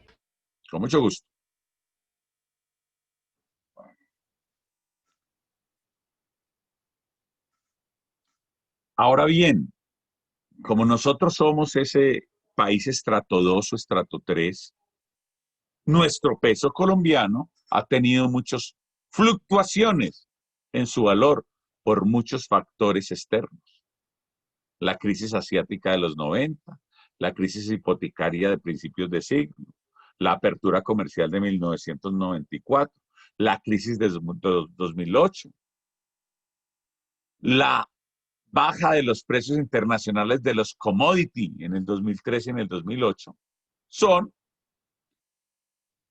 Con mucho gusto. Ahora bien, como nosotros somos ese país estrato 2 o estrato 3, nuestro peso colombiano ha tenido muchas fluctuaciones en su valor por muchos factores externos. La crisis asiática de los 90, la crisis hipotecaria de principios de siglo, la apertura comercial de 1994, la crisis de 2008, la baja de los precios internacionales de los commodities en el 2013 y en el 2008, son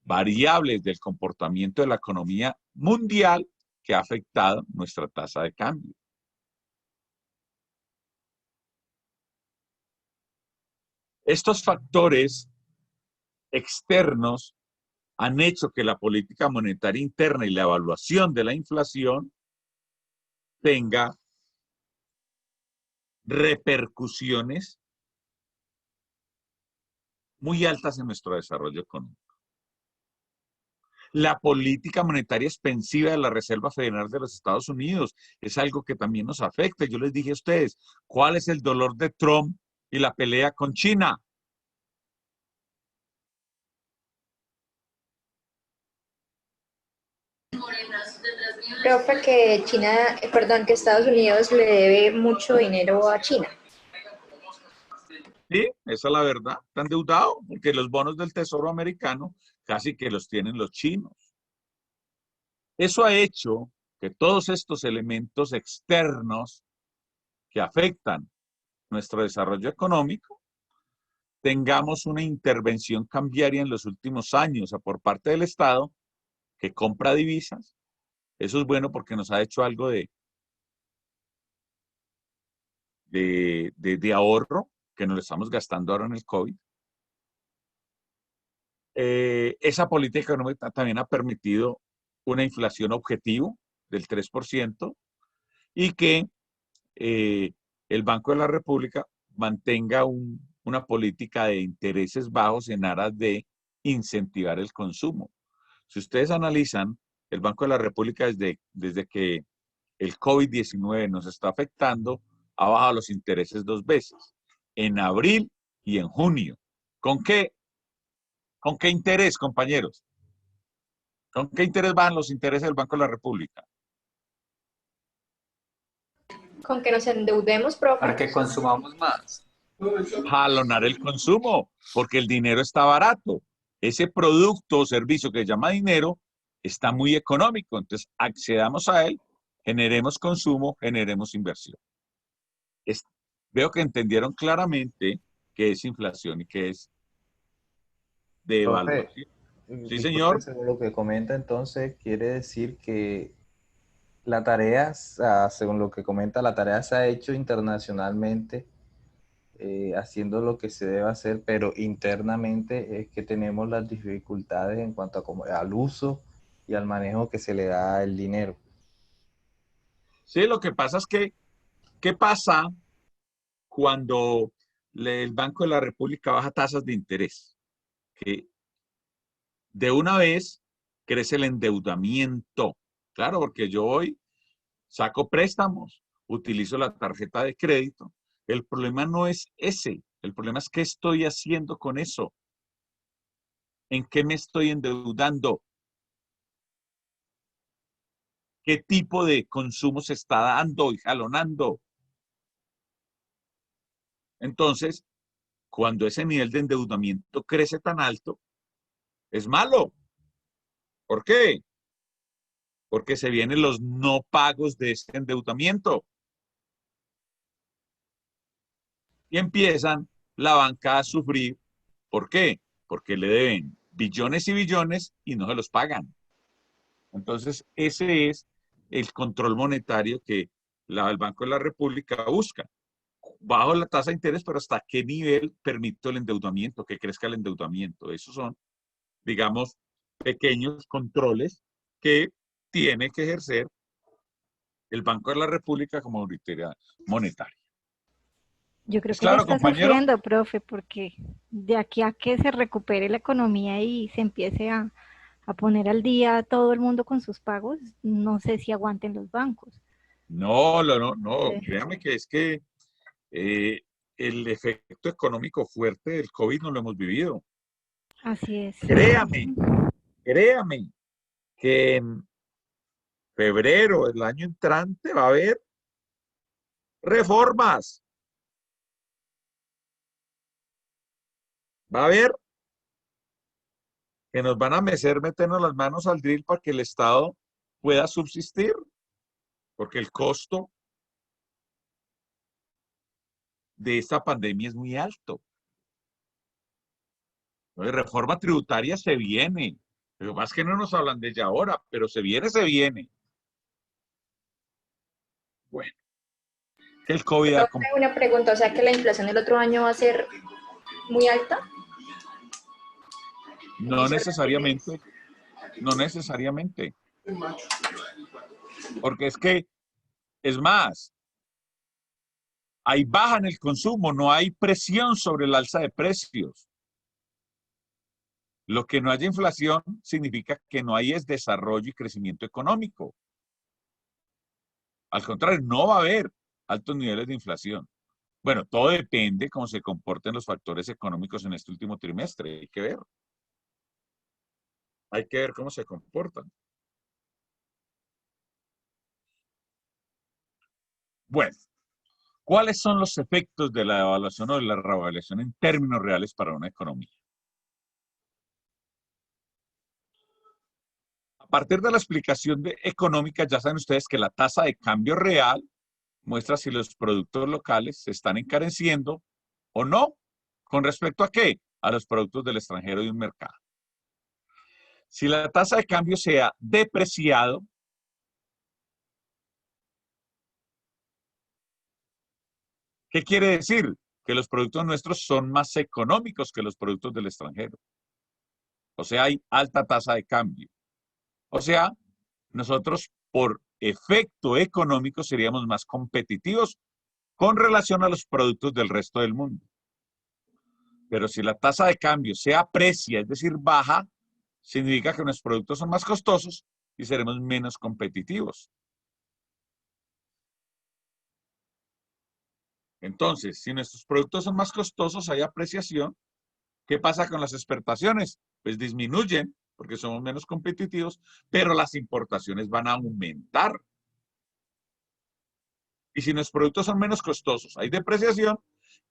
variables del comportamiento de la economía mundial que ha afectado nuestra tasa de cambio. Estos factores externos han hecho que la política monetaria interna y la evaluación de la inflación tenga repercusiones muy altas en nuestro desarrollo económico. La política monetaria expansiva de la Reserva Federal de los Estados Unidos es algo que también nos afecta. Yo les dije a ustedes, ¿cuál es el dolor de Trump y la pelea con China? Profe, que China, perdón, que Estados Unidos le debe mucho dinero a China. Sí, esa es la verdad. Está endeudado porque los bonos del Tesoro americano casi que los tienen los chinos. Eso ha hecho que todos estos elementos externos que afectan nuestro desarrollo económico tengamos una intervención cambiaria en los últimos años por parte del Estado que compra divisas. Eso es bueno porque nos ha hecho algo de ahorro que nos lo estamos gastando ahora en el COVID. Esa política económica también ha permitido una inflación objetivo del 3% y que el Banco de la República mantenga una política de intereses bajos en aras de incentivar el consumo. Si ustedes analizan, el Banco de la República desde que el COVID-19 nos está afectando, ha bajado los intereses 2 veces, en abril y en junio. ¿Con qué interés, compañeros? ¿Con qué interés bajan los intereses del Banco de la República? Con que nos endeudemos, profe. Para que consumamos más. Jalonar el consumo, porque el dinero está barato. Ese producto o servicio que se llama dinero está muy económico. Entonces, accedamos a él, generemos consumo, generemos inversión. Veo que entendieron claramente qué es inflación y qué es devaluación. Profe, Sí, disculpe, señor. según lo que comenta, entonces quiere decir que la tarea, según lo que comenta, la tarea se ha hecho internacionalmente, haciendo lo que se debe hacer, pero internamente es que tenemos las dificultades en cuanto al uso y al manejo que se le da el dinero. Sí, lo que pasa es que, ¿qué pasa cuando el Banco de la República baja tasas de interés? Que de una vez crece el endeudamiento. Claro, porque yo hoy saco préstamos, utilizo la tarjeta de crédito. El problema no es ese, el problema es qué estoy haciendo con eso. ¿En qué me estoy endeudando? ¿Qué tipo de consumo se está dando y jalonando? Entonces, cuando ese nivel de endeudamiento crece tan alto, es malo. ¿Por qué? Porque se vienen los no pagos de ese endeudamiento. Y empiezan la banca a sufrir. ¿Por qué? Porque le deben billones y billones y no se los pagan. Entonces, ese es el control monetario que el Banco de la República busca. Bajo la tasa de interés, pero ¿hasta qué nivel permite el endeudamiento, que crezca el endeudamiento? Esos son, digamos, pequeños controles que tiene que ejercer el Banco de la República como autoridad monetaria. Yo creo ¿Es que ya claro, está compañero? sufriendo, profe, porque de aquí a que se recupere la economía y se empiece a poner al día todo el mundo con sus pagos, no sé si aguanten los bancos. No, Eh, créame que es que eh, el efecto económico fuerte del COVID no lo hemos vivido. Así es. Créame que en febrero del año entrante va a haber reformas. Va a haber que nos van a meternos las manos al drill para que el Estado pueda subsistir, porque el costo de esta pandemia es muy alto. Entonces, reforma tributaria se viene. Lo que pasa es que no nos hablan de ella ahora, pero se viene. Bueno, que el COVID ha... Profe, una pregunta, o sea que la inflación el otro año va a ser muy alta. No necesariamente, no necesariamente. Porque es que, es más, hay baja en el consumo, no hay presión sobre el alza de precios. Lo que no haya inflación significa que no hay es desarrollo y crecimiento económico. Al contrario, no va a haber altos niveles de inflación. Bueno, todo depende cómo se comporten los factores económicos en este último trimestre. Hay que ver. Hay que ver cómo se comportan. Bueno, ¿cuáles son los efectos de la devaluación o de la revaluación en términos reales para una economía? A partir de la explicación económica, ya saben ustedes que la tasa de cambio real muestra si los productos locales se están encareciendo o no. ¿Con respecto a qué? A los productos del extranjero de un mercado. Si la tasa de cambio se ha depreciado, ¿qué quiere decir? Que los productos nuestros son más económicos que los productos del extranjero. O sea, hay alta tasa de cambio. O sea, nosotros por efecto económico seríamos más competitivos con relación a los productos del resto del mundo. Pero si la tasa de cambio se aprecia, es decir, baja, significa que nuestros productos son más costosos y seremos menos competitivos. Entonces, si nuestros productos son más costosos, hay apreciación. ¿Qué pasa con las exportaciones? Pues disminuyen porque somos menos competitivos, pero las importaciones van a aumentar. Y si nuestros productos son menos costosos, hay depreciación,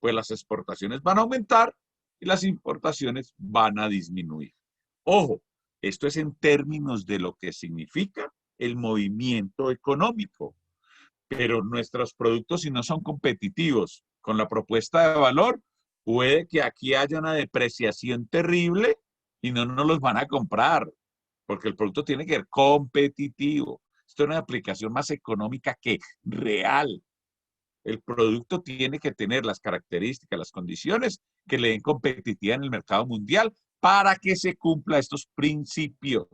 pues las exportaciones van a aumentar y las importaciones van a disminuir. Ojo, esto es en términos de lo que significa el movimiento económico. Pero nuestros productos, si no son competitivos con la propuesta de valor, puede que aquí haya una depreciación terrible y no nos los van a comprar, porque el producto tiene que ser competitivo. Esto es una aplicación más económica que real. El producto tiene que tener las características, las condiciones que le den competitividad en el mercado mundial para que se cumpla estos principios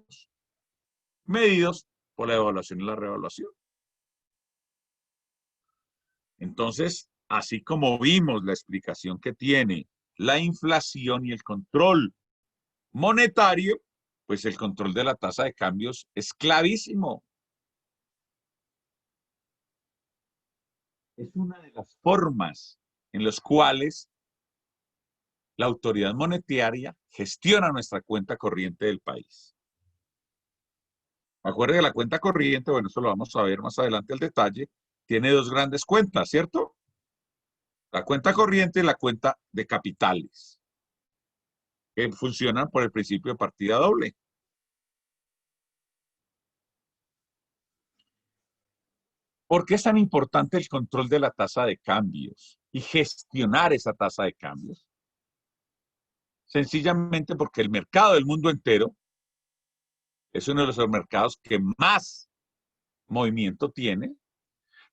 medidos por la evaluación y la revaluación. Entonces, así como vimos la explicación que tiene la inflación y el control monetario, pues el control de la tasa de cambios es clavísimo. Es una de las formas en las cuales la autoridad monetaria gestiona nuestra cuenta corriente del país. Acuérdense que la cuenta corriente, bueno, eso lo vamos a ver más adelante al detalle, tiene dos grandes cuentas, ¿cierto? La cuenta corriente y la cuenta de capitales, que funcionan por el principio de partida doble. ¿Por qué es tan importante el control de la tasa de cambios y gestionar esa tasa de cambios? Sencillamente porque el mercado del mundo entero es uno de los mercados que más movimiento tiene,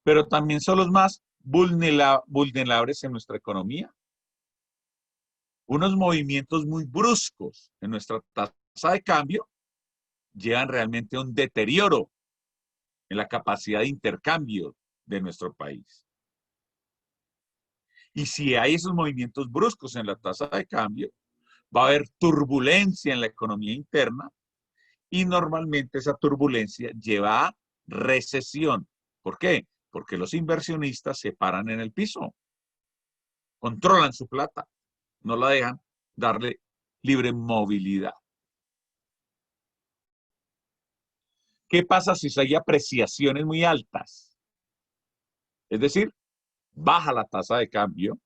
pero también son los más vulnerables en nuestra economía. Unos movimientos muy bruscos en nuestra tasa de cambio llevan realmente a un deterioro en la capacidad de intercambio de nuestro país. Y si hay esos movimientos bruscos en la tasa de cambio, va a haber turbulencia en la economía interna y normalmente esa turbulencia lleva a recesión. ¿Por qué? Porque los inversionistas se paran en el piso, controlan su plata, no la dejan darle libre movilidad. ¿Qué pasa si hay apreciaciones muy altas? Es decir, baja la tasa de cambio.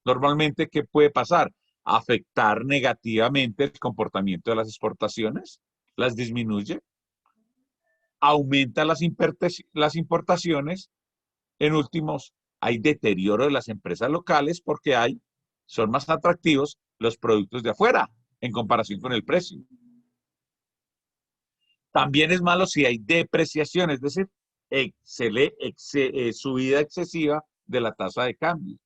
Normalmente, ¿qué puede pasar? Afectar negativamente el comportamiento de las exportaciones, las disminuye, aumenta las importaciones. En últimos, hay deterioro de las empresas locales porque son más atractivos los productos de afuera en comparación con el precio. También es malo si hay depreciación, es decir, subida excesiva de la tasa de cambio.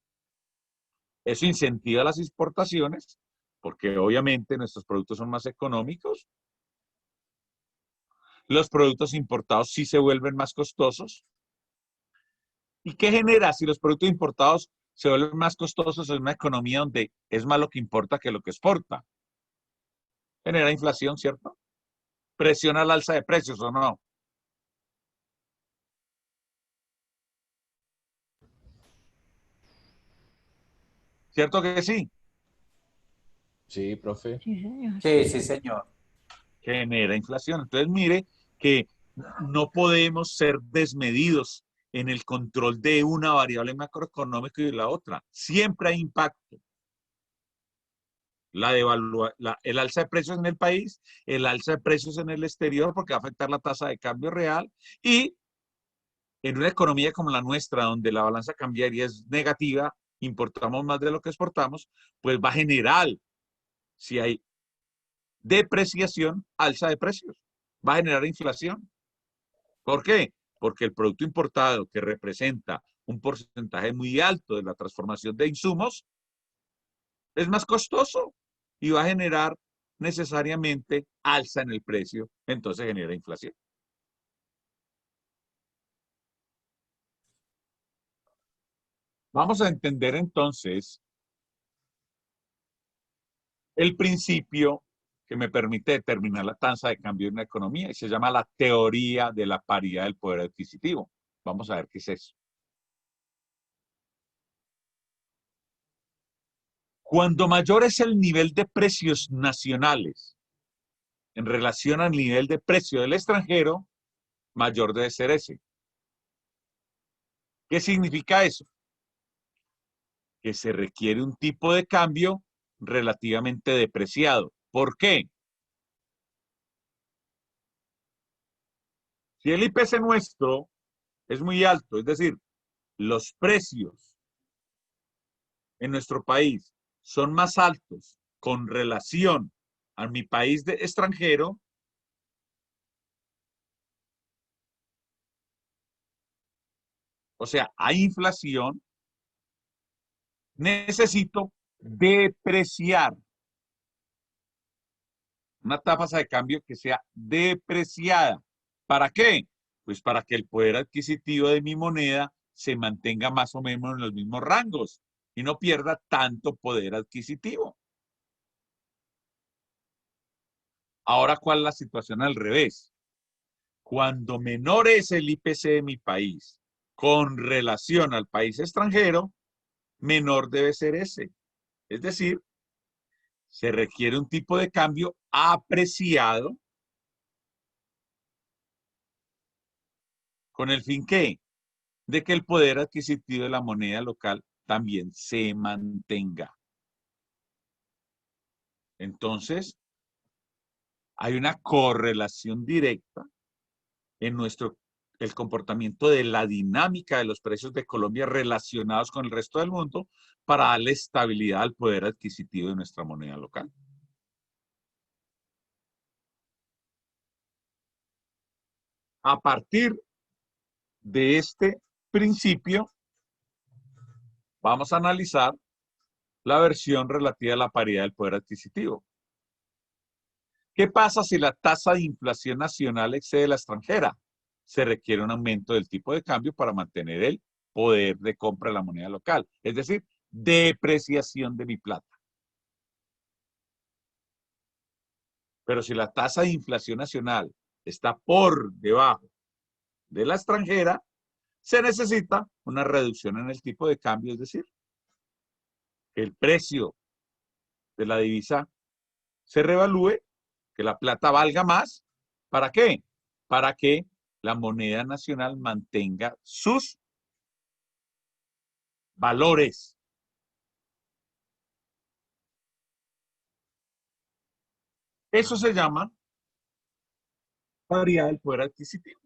Eso incentiva las exportaciones porque obviamente nuestros productos son más económicos. Los productos importados sí se vuelven más costosos. ¿Y qué genera si los productos importados se vuelven más costosos en una economía donde es más lo que importa que lo que exporta? Genera inflación, ¿cierto? Presiona el alza de precios, ¿o no? ¿Cierto que sí? Sí, profe. Sí, señor. Sí, sí, señor. Genera inflación. Entonces, mire que no podemos ser desmedidos en el control de una variable macroeconómica y de la otra. Siempre hay impacto. El alza de precios en el país, el alza de precios en el exterior, porque va a afectar la tasa de cambio real, y en una economía como la nuestra, donde la balanza cambiaria es negativa, importamos más de lo que exportamos, pues va a generar, si hay depreciación, alza de precios, va a generar inflación. ¿Por qué? Porque el producto importado, que representa un porcentaje muy alto de la transformación de insumos, es más costoso y va a generar necesariamente alza en el precio, entonces genera inflación. Vamos a entender entonces el principio que me permite determinar la tasa de cambio en una economía y se llama la teoría de la paridad del poder adquisitivo. Vamos a ver qué es eso. Cuando mayor es el nivel de precios nacionales en relación al nivel de precio del extranjero, mayor debe ser ese. ¿Qué significa eso? Que se requiere un tipo de cambio relativamente depreciado. ¿Por qué? Si el IPC nuestro es muy alto, es decir, los precios en nuestro país son más altos con relación a mi país de extranjero, o sea, hay inflación, necesito depreciar una tasa de cambio que sea depreciada. ¿Para qué? Pues para que el poder adquisitivo de mi moneda se mantenga más o menos en los mismos rangos y no pierda tanto poder adquisitivo. Ahora, ¿cuál es la situación al revés? Cuando menor es el IPC de mi país con relación al país extranjero, menor debe ser ese. Es decir, se requiere un tipo de cambio apreciado con el fin ¿qué? De que el poder adquisitivo de la moneda local también se mantenga. Entonces, hay una correlación directa en el comportamiento de la dinámica de los precios de Colombia relacionados con el resto del mundo para darle estabilidad al poder adquisitivo de nuestra moneda local. A partir de este principio, vamos a analizar la versión relativa a la paridad del poder adquisitivo. ¿Qué pasa si la tasa de inflación nacional excede la extranjera? Se requiere un aumento del tipo de cambio para mantener el poder de compra de la moneda local, es decir, depreciación de mi plata. Pero si la tasa de inflación nacional está por debajo de la extranjera, se necesita una reducción en el tipo de cambio, es decir, que el precio de la divisa se revalúe, que la plata valga más. ¿Para qué? Para que la moneda nacional mantenga sus valores. Eso se llama paridad del poder adquisitivo.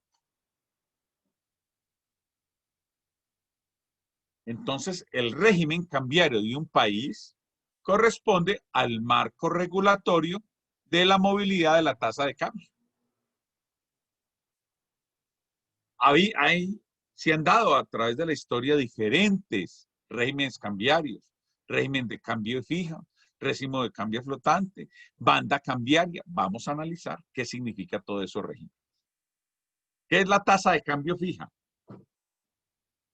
Entonces, el régimen cambiario de un país corresponde al marco regulatorio de la movilidad de la tasa de cambio. Se han dado a través de la historia diferentes regímenes cambiarios, régimen de cambio fija, régimen de cambio flotante, banda cambiaria. Vamos a analizar qué significa todo eso régimen. ¿Qué es la tasa de cambio fija?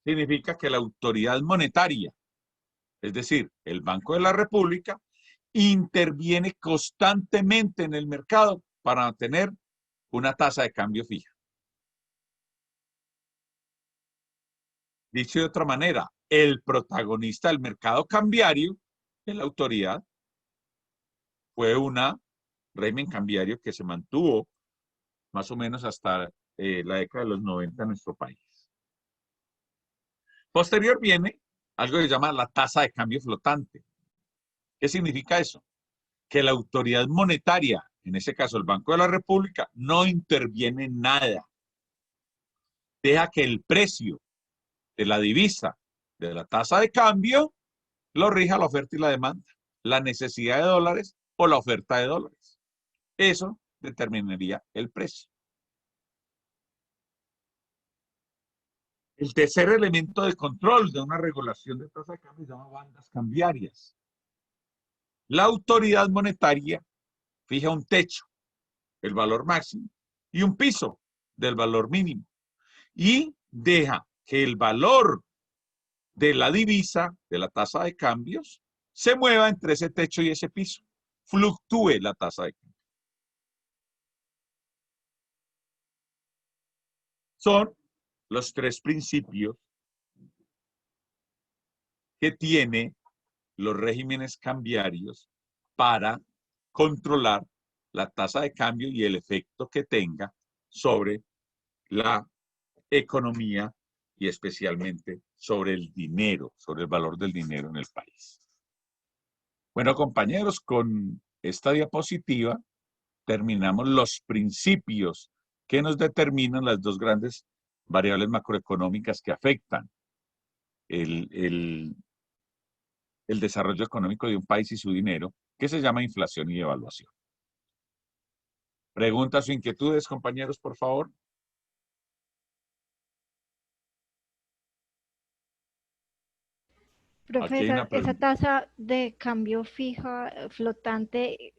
Significa que la autoridad monetaria, es decir, el Banco de la República, interviene constantemente en el mercado para mantener una tasa de cambio fija. Dicho de otra manera, el protagonista del mercado cambiario en la autoridad fue un régimen cambiario que se mantuvo más o menos hasta la década de los 90 en nuestro país. Posterior viene algo que se llama la tasa de cambio flotante. ¿Qué significa eso? Que la autoridad monetaria, en ese caso el Banco de la República, no interviene en nada. Deja que el precio de la divisa, de la tasa de cambio, lo rija la oferta y la demanda, la necesidad de dólares o la oferta de dólares. Eso determinaría el precio. El tercer elemento de control de una regulación de tasa de cambio se llama bandas cambiarias. La autoridad monetaria fija un techo, el valor máximo, y un piso del valor mínimo. Y deja que el valor de la divisa, de la tasa de cambios, se mueva entre ese techo y ese piso. Fluctúe la tasa de cambio. Son los tres principios que tiene los regímenes cambiarios para controlar la tasa de cambio y el efecto que tenga sobre la economía y especialmente sobre el dinero, sobre el valor del dinero en el país. Bueno, compañeros, con esta diapositiva terminamos los principios que nos determinan las dos grandes variables macroeconómicas que afectan el desarrollo económico de un país y su dinero, que se llama inflación y devaluación. ¿Preguntas o inquietudes, compañeros, por favor? Profe, esa tasa de cambio fija, flotante,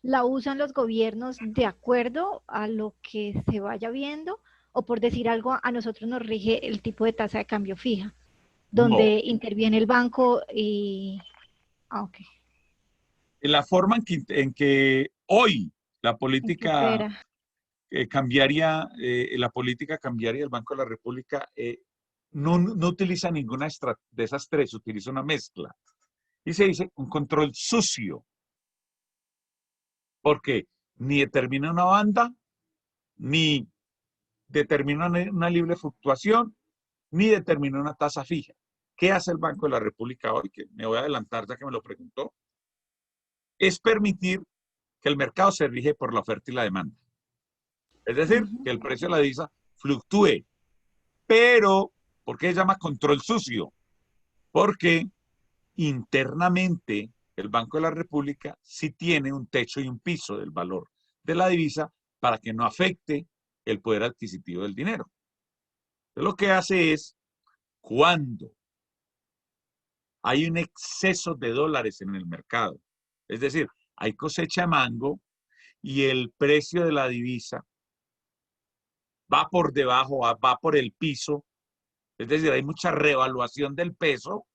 ¿la usan los gobiernos de acuerdo a lo que se vaya viendo? O por decir algo, a nosotros nos rige el tipo de tasa de cambio fija, donde interviene el banco y... ok. En la forma en que hoy la política cambiaria, la política cambiaria del Banco de la República no utiliza ninguna de esas tres, utiliza una mezcla. Y se dice un control sucio. Porque ni determina una banda, ni determina una libre fluctuación, ni determina una tasa fija. ¿Qué hace el Banco de la República hoy? Que me voy a adelantar ya que me lo preguntó. Es permitir que el mercado se rige por la oferta y la demanda. Es decir, que el precio de la divisa fluctúe. Pero, ¿por qué se llama control sucio? Porque internamente el Banco de la República sí tiene un techo y un piso del valor de la divisa para que no afecte el poder adquisitivo del dinero. Entonces, lo que hace es, cuando hay un exceso de dólares en el mercado, es decir, hay cosecha de mango y el precio de la divisa va por debajo, va por el piso, es decir, hay mucha revaluación del peso,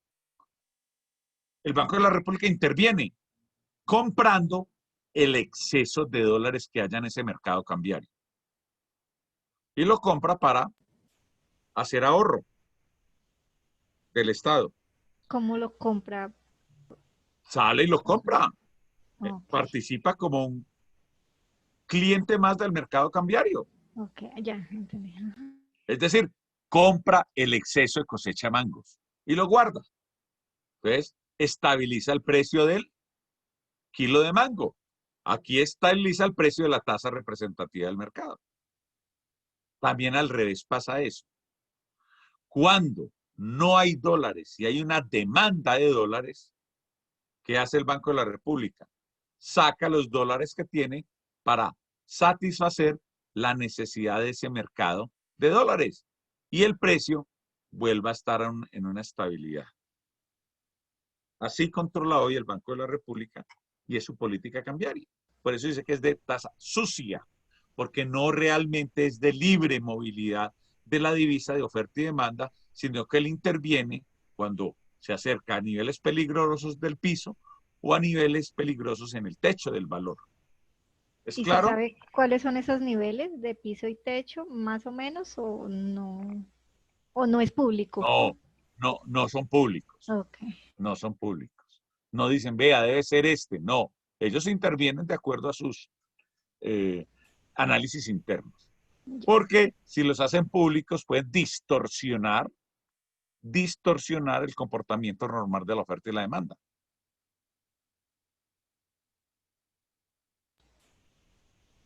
el Banco de la República interviene comprando el exceso de dólares que haya en ese mercado cambiario. Y lo compra para hacer ahorro del Estado. ¿Cómo lo compra? Sale y lo compra. Okay. Participa como un cliente más del mercado cambiario. Ok, ya entendí. Es decir, compra el exceso de cosecha de mangos y lo guarda. Entonces, estabiliza el precio del kilo de mango. Aquí estabiliza el precio de la tasa representativa del mercado. También al revés pasa eso. Cuando no hay dólares y hay una demanda de dólares, ¿qué hace el Banco de la República? Saca los dólares que tiene para satisfacer la necesidad de ese mercado de dólares y el precio vuelva a estar en una estabilidad. Así controla hoy el Banco de la República y es su política cambiaria. Por eso dice que es de tasa sucia, porque no realmente es de libre movilidad de la divisa de oferta y demanda, sino que él interviene cuando se acerca a niveles peligrosos del piso o a niveles peligrosos en el techo del valor. ¿Es claro? ¿Y se sabe cuáles son esos niveles de piso y techo, más o menos, o no? ¿O no es público? No son públicos. Okay. No son públicos. No dicen, vea, debe ser este. No, ellos intervienen de acuerdo a sus análisis internos. Porque si los hacen públicos pueden distorsionar distorsionar el comportamiento normal de la oferta y la demanda.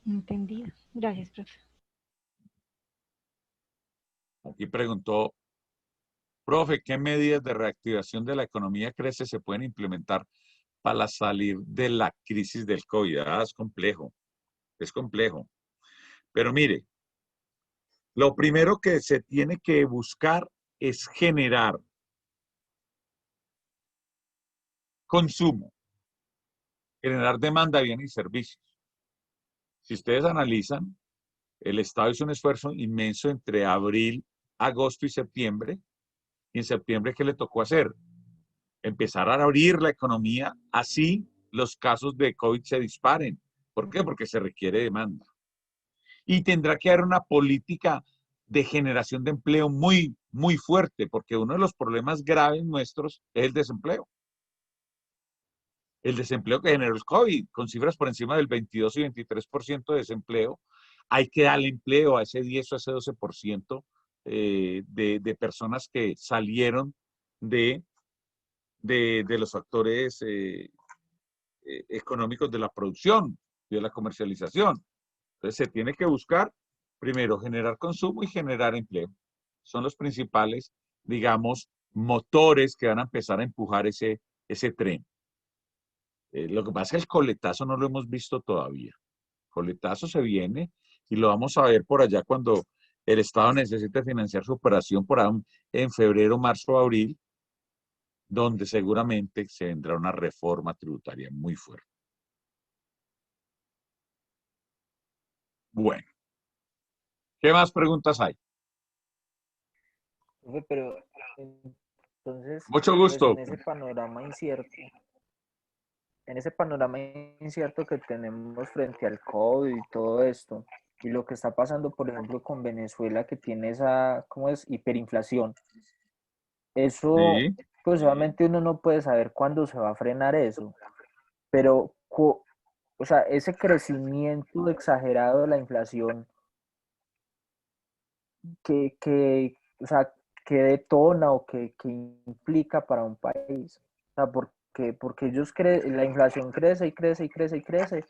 Entendido. Gracias, profe. Aquí preguntó, profe, ¿qué medidas de reactivación de la economía crece se pueden implementar para salir de la crisis del COVID? Ah, es complejo, es complejo. Pero mire, lo primero que se tiene que buscar es generar consumo, generar demanda de bienes y servicios. Si ustedes analizan, el Estado hizo un esfuerzo inmenso entre abril, agosto y septiembre. Y en septiembre, ¿qué le tocó hacer? Empezar a abrir la economía, así los casos de COVID se disparen. ¿Por qué? Porque se requiere demanda. Y tendrá que haber una política de generación de empleo muy, muy fuerte, porque uno de los problemas graves nuestros es el desempleo. El desempleo que generó el COVID, con cifras por encima del 22 y 23% de desempleo, hay que darle empleo a ese 10 o a ese 12% de personas que salieron de los factores económicos de la producción y de la comercialización. Entonces se tiene que buscar, primero, generar consumo y generar empleo. Son los principales, digamos, motores que van a empezar a empujar ese tren. Lo que pasa es que el coletazo no lo hemos visto todavía. El coletazo se viene y lo vamos a ver por allá cuando el Estado necesite financiar su operación por ahí en febrero, marzo, abril, donde seguramente se vendrá una reforma tributaria muy fuerte. Bueno, ¿qué más preguntas hay? Profe, pero entonces, Mucho pues gusto. en ese panorama incierto que tenemos frente al COVID y todo esto, y lo que está pasando, por ejemplo, con Venezuela, que tiene esa, ¿cómo es? Hiperinflación. Eso, Sí. pues obviamente uno no puede saber cuándo se va a frenar eso, pero, o sea, ese crecimiento exagerado de la inflación o sea, que detona o que implica para un país. O sea, porque la inflación crece y crece y crece y crece.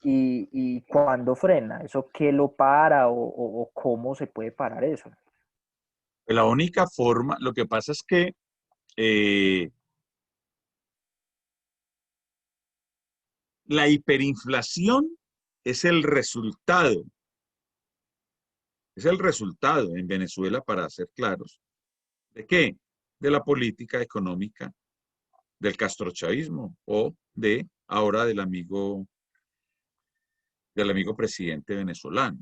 Y cuando frena, ¿eso qué lo para o cómo se puede parar eso? La única forma, lo que pasa es que la hiperinflación es el resultado en Venezuela, para ser claros. ¿De qué? De la política económica del castrochavismo o de ahora del amigo presidente venezolano,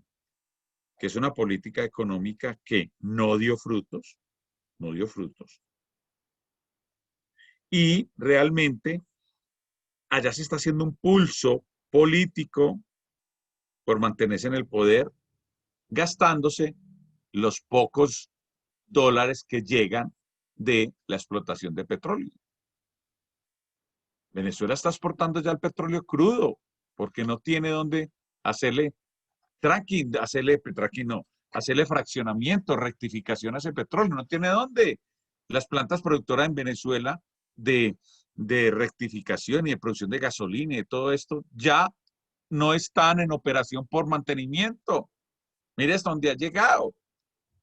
que es una política económica que no dio frutos, y realmente allá se está haciendo un pulso político por mantenerse en el poder, gastándose los pocos dólares que llegan de la explotación de petróleo. Venezuela está exportando ya el petróleo crudo porque no tiene dónde hacerle hacerle fraccionamiento, rectificación a ese petróleo, no tiene dónde. Las plantas productoras en Venezuela de rectificación y de producción de gasolina y de todo esto ya no están en operación por mantenimiento. Mire hasta dónde ha llegado.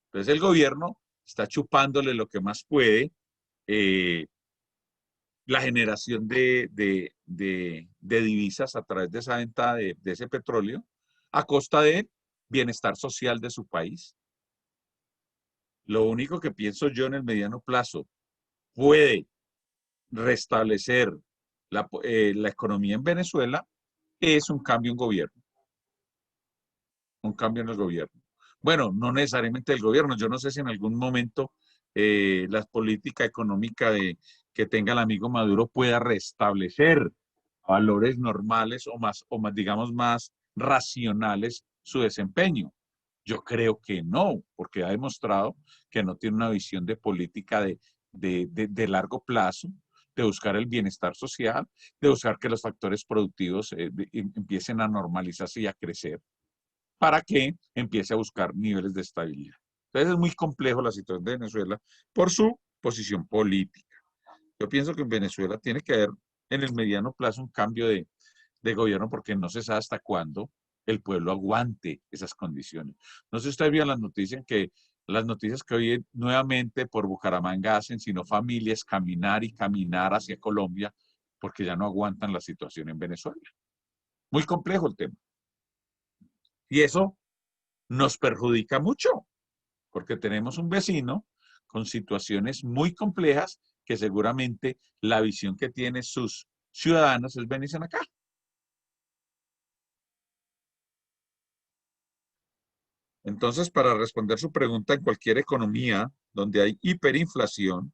Entonces el gobierno está chupándole lo que más puede la generación de divisas a través de esa venta de ese petróleo a costa del bienestar social de su país. Lo único que pienso yo en el mediano plazo puede restablecer la economía en Venezuela es un cambio en gobierno. Un cambio en el gobierno. Bueno, no necesariamente el gobierno. Yo no sé si en algún momento la política económica que tenga el amigo Maduro pueda restablecer valores normales o más, digamos, más racionales su desempeño. Yo creo que no, porque ha demostrado que no tiene una visión de política de largo plazo, de buscar el bienestar social, de buscar que los factores productivos empiecen a normalizarse y a crecer, para que empiece a buscar niveles de estabilidad. Entonces es muy complejo la situación de Venezuela por su posición política. Yo pienso que en Venezuela tiene que haber en el mediano plazo un cambio de gobierno porque no se sabe hasta cuándo el pueblo aguante esas condiciones. No sé si usted vio las noticias que hoy nuevamente por Bucaramanga hacen, sino familias caminar y caminar hacia Colombia porque ya no aguantan la situación en Venezuela. Muy complejo el tema. Y eso nos perjudica mucho porque tenemos un vecino con situaciones muy complejas que seguramente la visión que tienen sus ciudadanos es venirse acá. Entonces, para responder su pregunta, en cualquier economía donde hay hiperinflación,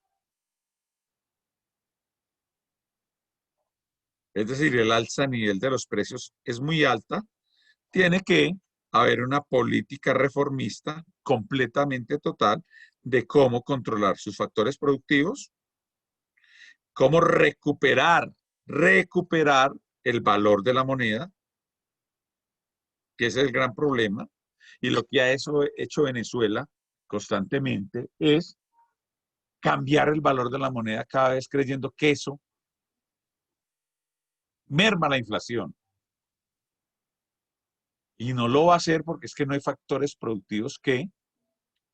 es decir, el alza a nivel de los precios es muy alta, tiene que haber una política reformista completamente total de cómo controlar sus factores productivos, cómo recuperar el valor de la moneda, que ese es el gran problema. Y lo que ha hecho Venezuela constantemente es cambiar el valor de la moneda cada vez creyendo que eso merma la inflación. Y no lo va a hacer porque es que no hay factores productivos que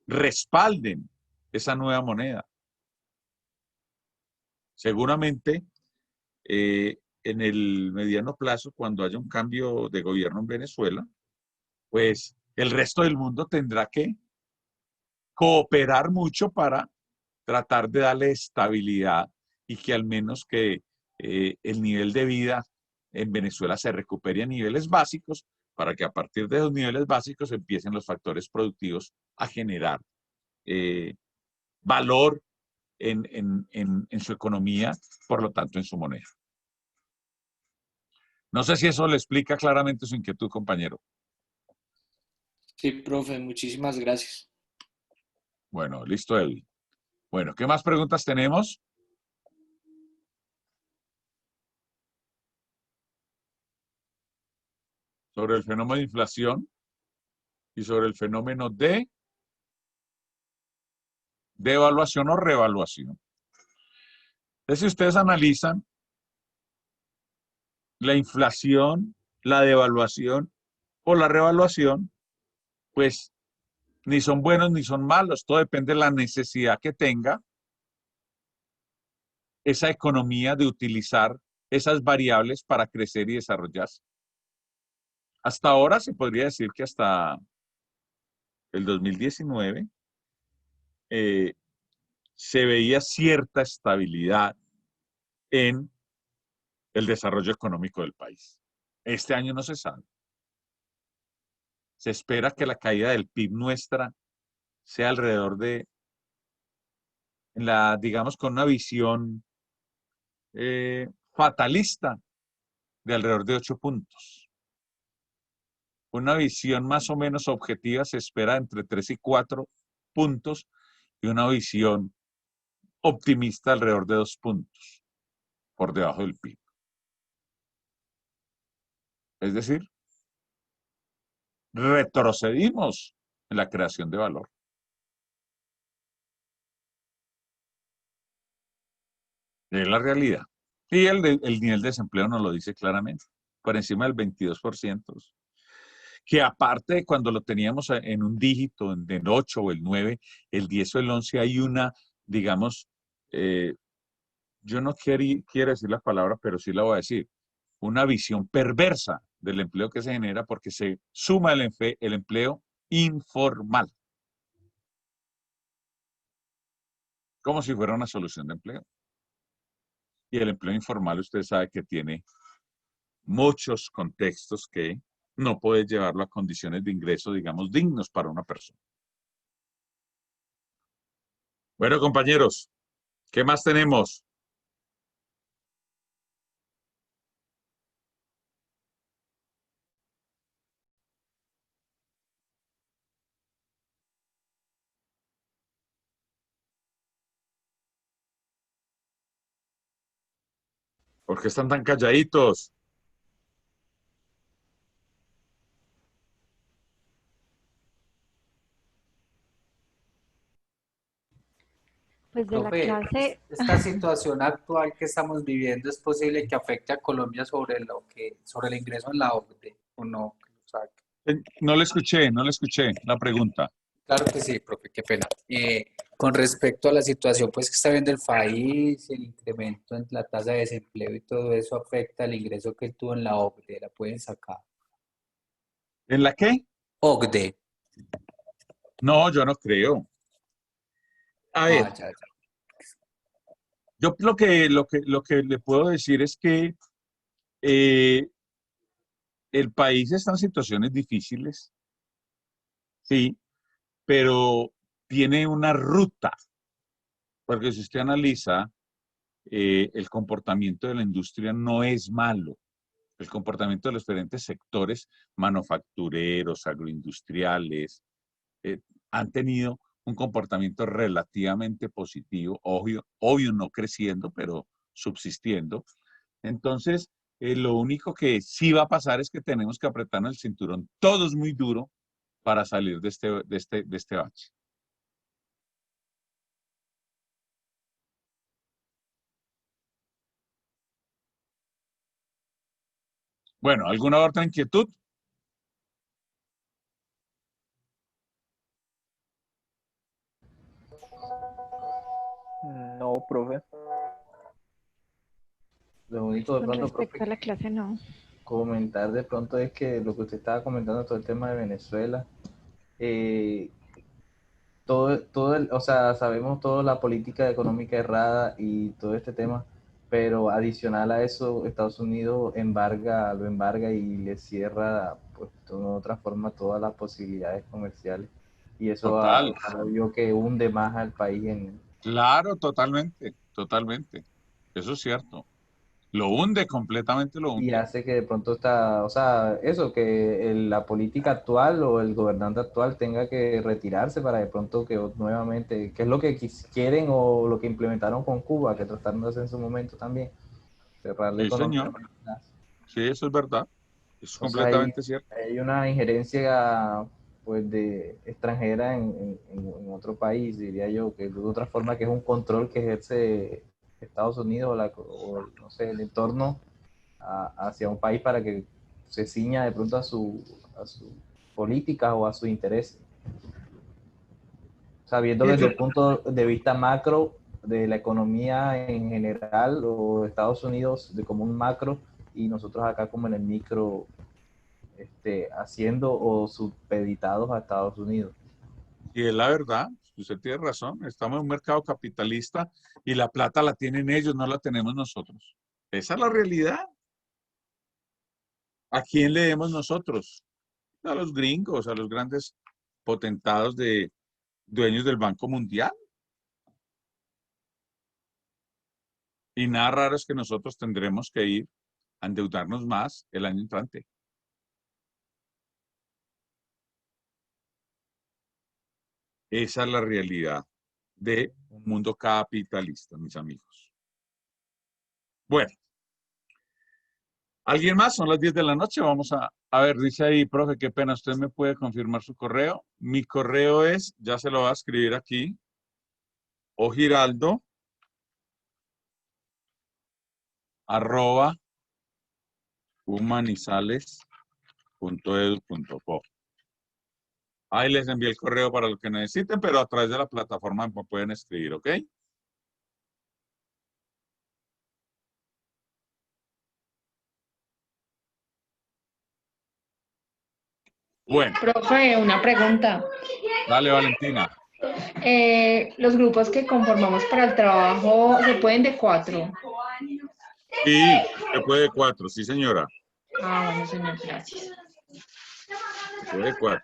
respalden esa nueva moneda. Seguramente en el mediano plazo, cuando haya un cambio de gobierno en Venezuela, pues el resto del mundo tendrá que cooperar mucho para tratar de darle estabilidad y que al menos que el nivel de vida en Venezuela se recupere a niveles básicos para que a partir de esos niveles básicos empiecen los factores productivos a generar valor en su economía, por lo tanto en su moneda. No sé si eso le explica claramente su inquietud, compañero. Sí, profe, muchísimas gracias. Bueno, listo, Edwin. Bueno, ¿qué más preguntas tenemos? Sobre el fenómeno de inflación y sobre el fenómeno de devaluación o revaluación. Entonces, si ustedes analizan la inflación, la devaluación o la revaluación, pues ni son buenos ni son malos. Todo depende de la necesidad que tenga esa economía de utilizar esas variables para crecer y desarrollarse. Hasta ahora se podría decir que hasta el 2019 se veía cierta estabilidad en el desarrollo económico del país. Este año no se sabe. Se espera que la caída del PIB nuestra sea alrededor de, digamos, con una visión fatalista de alrededor de 8 puntos. Una visión más o menos objetiva se espera entre 3 y 4 puntos y una visión optimista alrededor de 2 puntos por debajo del PIB. Es decir, retrocedimos en la creación de valor. Es la realidad. Y el nivel de desempleo nos lo dice claramente, por encima del 22%. Que aparte de cuando lo teníamos en un dígito, en el 8 o el 9, el 10 o el 11, hay una, digamos, yo no quiero decir la palabra, pero sí la voy a decir, una visión perversa del empleo que se genera porque se suma el empleo informal, como si fuera una solución de empleo. Y el empleo informal usted sabe que tiene muchos contextos que no puede llevarlo a condiciones de ingreso, digamos, dignos para una persona. Bueno, compañeros, ¿qué más tenemos? ¿Por qué están tan calladitos? Pues de la Profe, clase, esta situación actual que estamos viviendo es posible que afecte a Colombia sobre el ingreso en la OCDE, ¿o no? O sea, No le escuché la pregunta. claro que sí, profe, qué pena. Con respecto a la situación pues que está viendo el país, el incremento en la tasa de desempleo y todo eso afecta el ingreso que él tuvo en la OCDE, la pueden sacar. ¿En la qué? OCDE. No, yo no creo. A ver, Ah, ya, ya. yo lo que le puedo decir es que eh, el país está en situaciones difíciles, sí, pero tiene una ruta, porque si usted analiza, el comportamiento de la industria no es malo. El comportamiento de los diferentes sectores manufactureros, agroindustriales, eh, han tenido un comportamiento relativamente positivo, obvio no creciendo, pero subsistiendo. Entonces, lo único que sí va a pasar es que tenemos que apretarnos el cinturón todos muy duro para salir de este bache. Bueno, ¿alguna otra inquietud? No, profe. Lo único de con pronto, profe, respecto a la clase, no. comentar de pronto es que lo que usted estaba comentando, todo el tema de Venezuela, eh, o sea, sabemos toda la política económica errada y todo este tema, pero adicional a eso, Estados Unidos lo embarga y le cierra, pues, de otra forma todas las posibilidades comerciales. Y eso Total. yo que hunde más al país Claro, totalmente, totalmente. Eso es cierto. Lo hunde, completamente lo y hunde. hace que de pronto está, o sea, eso, que la política actual o el gobernante actual tenga que retirarse para de pronto que nuevamente, que es lo que quieren o lo que implementaron con Cuba, que trataron de hacer en su momento también, cerrar la Sí, economía. señor. Sí, eso es verdad. Es Entonces hay, completamente cierto. hay una injerencia pues de extranjera en otro país, diría yo, que de otra forma que es un control que ejerce Estados Unidos o no sé, el entorno hacia un país para que se ciña de pronto a su política o a su interés. O sea, viendo Sí, desde el punto de vista macro de la economía en general o Estados Unidos de como un macro y nosotros acá como en el micro haciendo o supeditados a Estados Unidos. y es la verdad, usted tiene razón. Estamos en un mercado capitalista y la plata la tienen ellos, no la tenemos nosotros. Esa es la realidad. ¿A quién le demos nosotros? A los gringos, a los grandes potentados de dueños del Banco Mundial. Y nada raro es que nosotros tendremos que ir a endeudarnos más el año entrante. Esa es la realidad de un mundo capitalista, mis amigos. Bueno, ¿alguien más? Son las 10 de la noche. Vamos a ver, dice ahí, profe, qué pena, ¿usted me puede confirmar su correo? Mi correo es, ya se lo voy a escribir aquí, ogiraldo@humanizales.edu.co. Ahí les envié el correo para lo que necesiten, pero a través de la plataforma me pueden escribir, ¿ok? Bueno, Profe, una pregunta. dale, Valentina. Los grupos que conformamos para el trabajo se pueden de 4. Sí, se puede 4, sí, señora. Ah, bueno, señor, gracias. Se puede 4.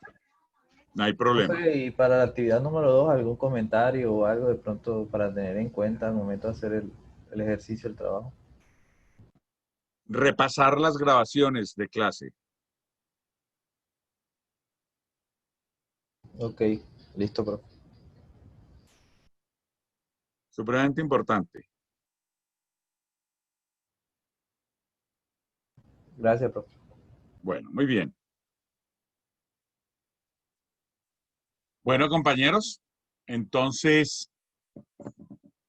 No hay problema. Profe, y para la actividad número 2, ¿algún comentario o algo de pronto para tener en cuenta al momento de hacer el ejercicio, el trabajo? Repasar las grabaciones de clase. Ok, listo, profe. Supremamente importante. Gracias, profe. Bueno, muy bien. Bueno, compañeros, entonces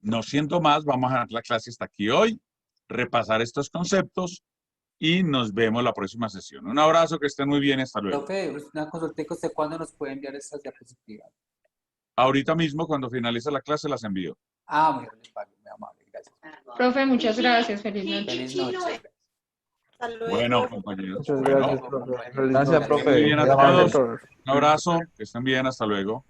No siendo más, vamos a dar la clase hasta aquí hoy, repasar estos conceptos y nos vemos la próxima sesión. Un abrazo, que estén muy bien, hasta luego. Profe, una consulta, ¿usted cuándo nos puede enviar estas diapositivas? Ahorita mismo, cuando finalice la clase, las envío. Ah, muy amable, gracias. Profe, muchas gracias. Feliz noche. Feliz noche. Hasta luego. Bueno, compañeros. Muchas Bueno, gracias, profe. Feliz Gracias, noche. profe. muy bien a Muy amable. todos. Un abrazo, que estén bien, hasta luego.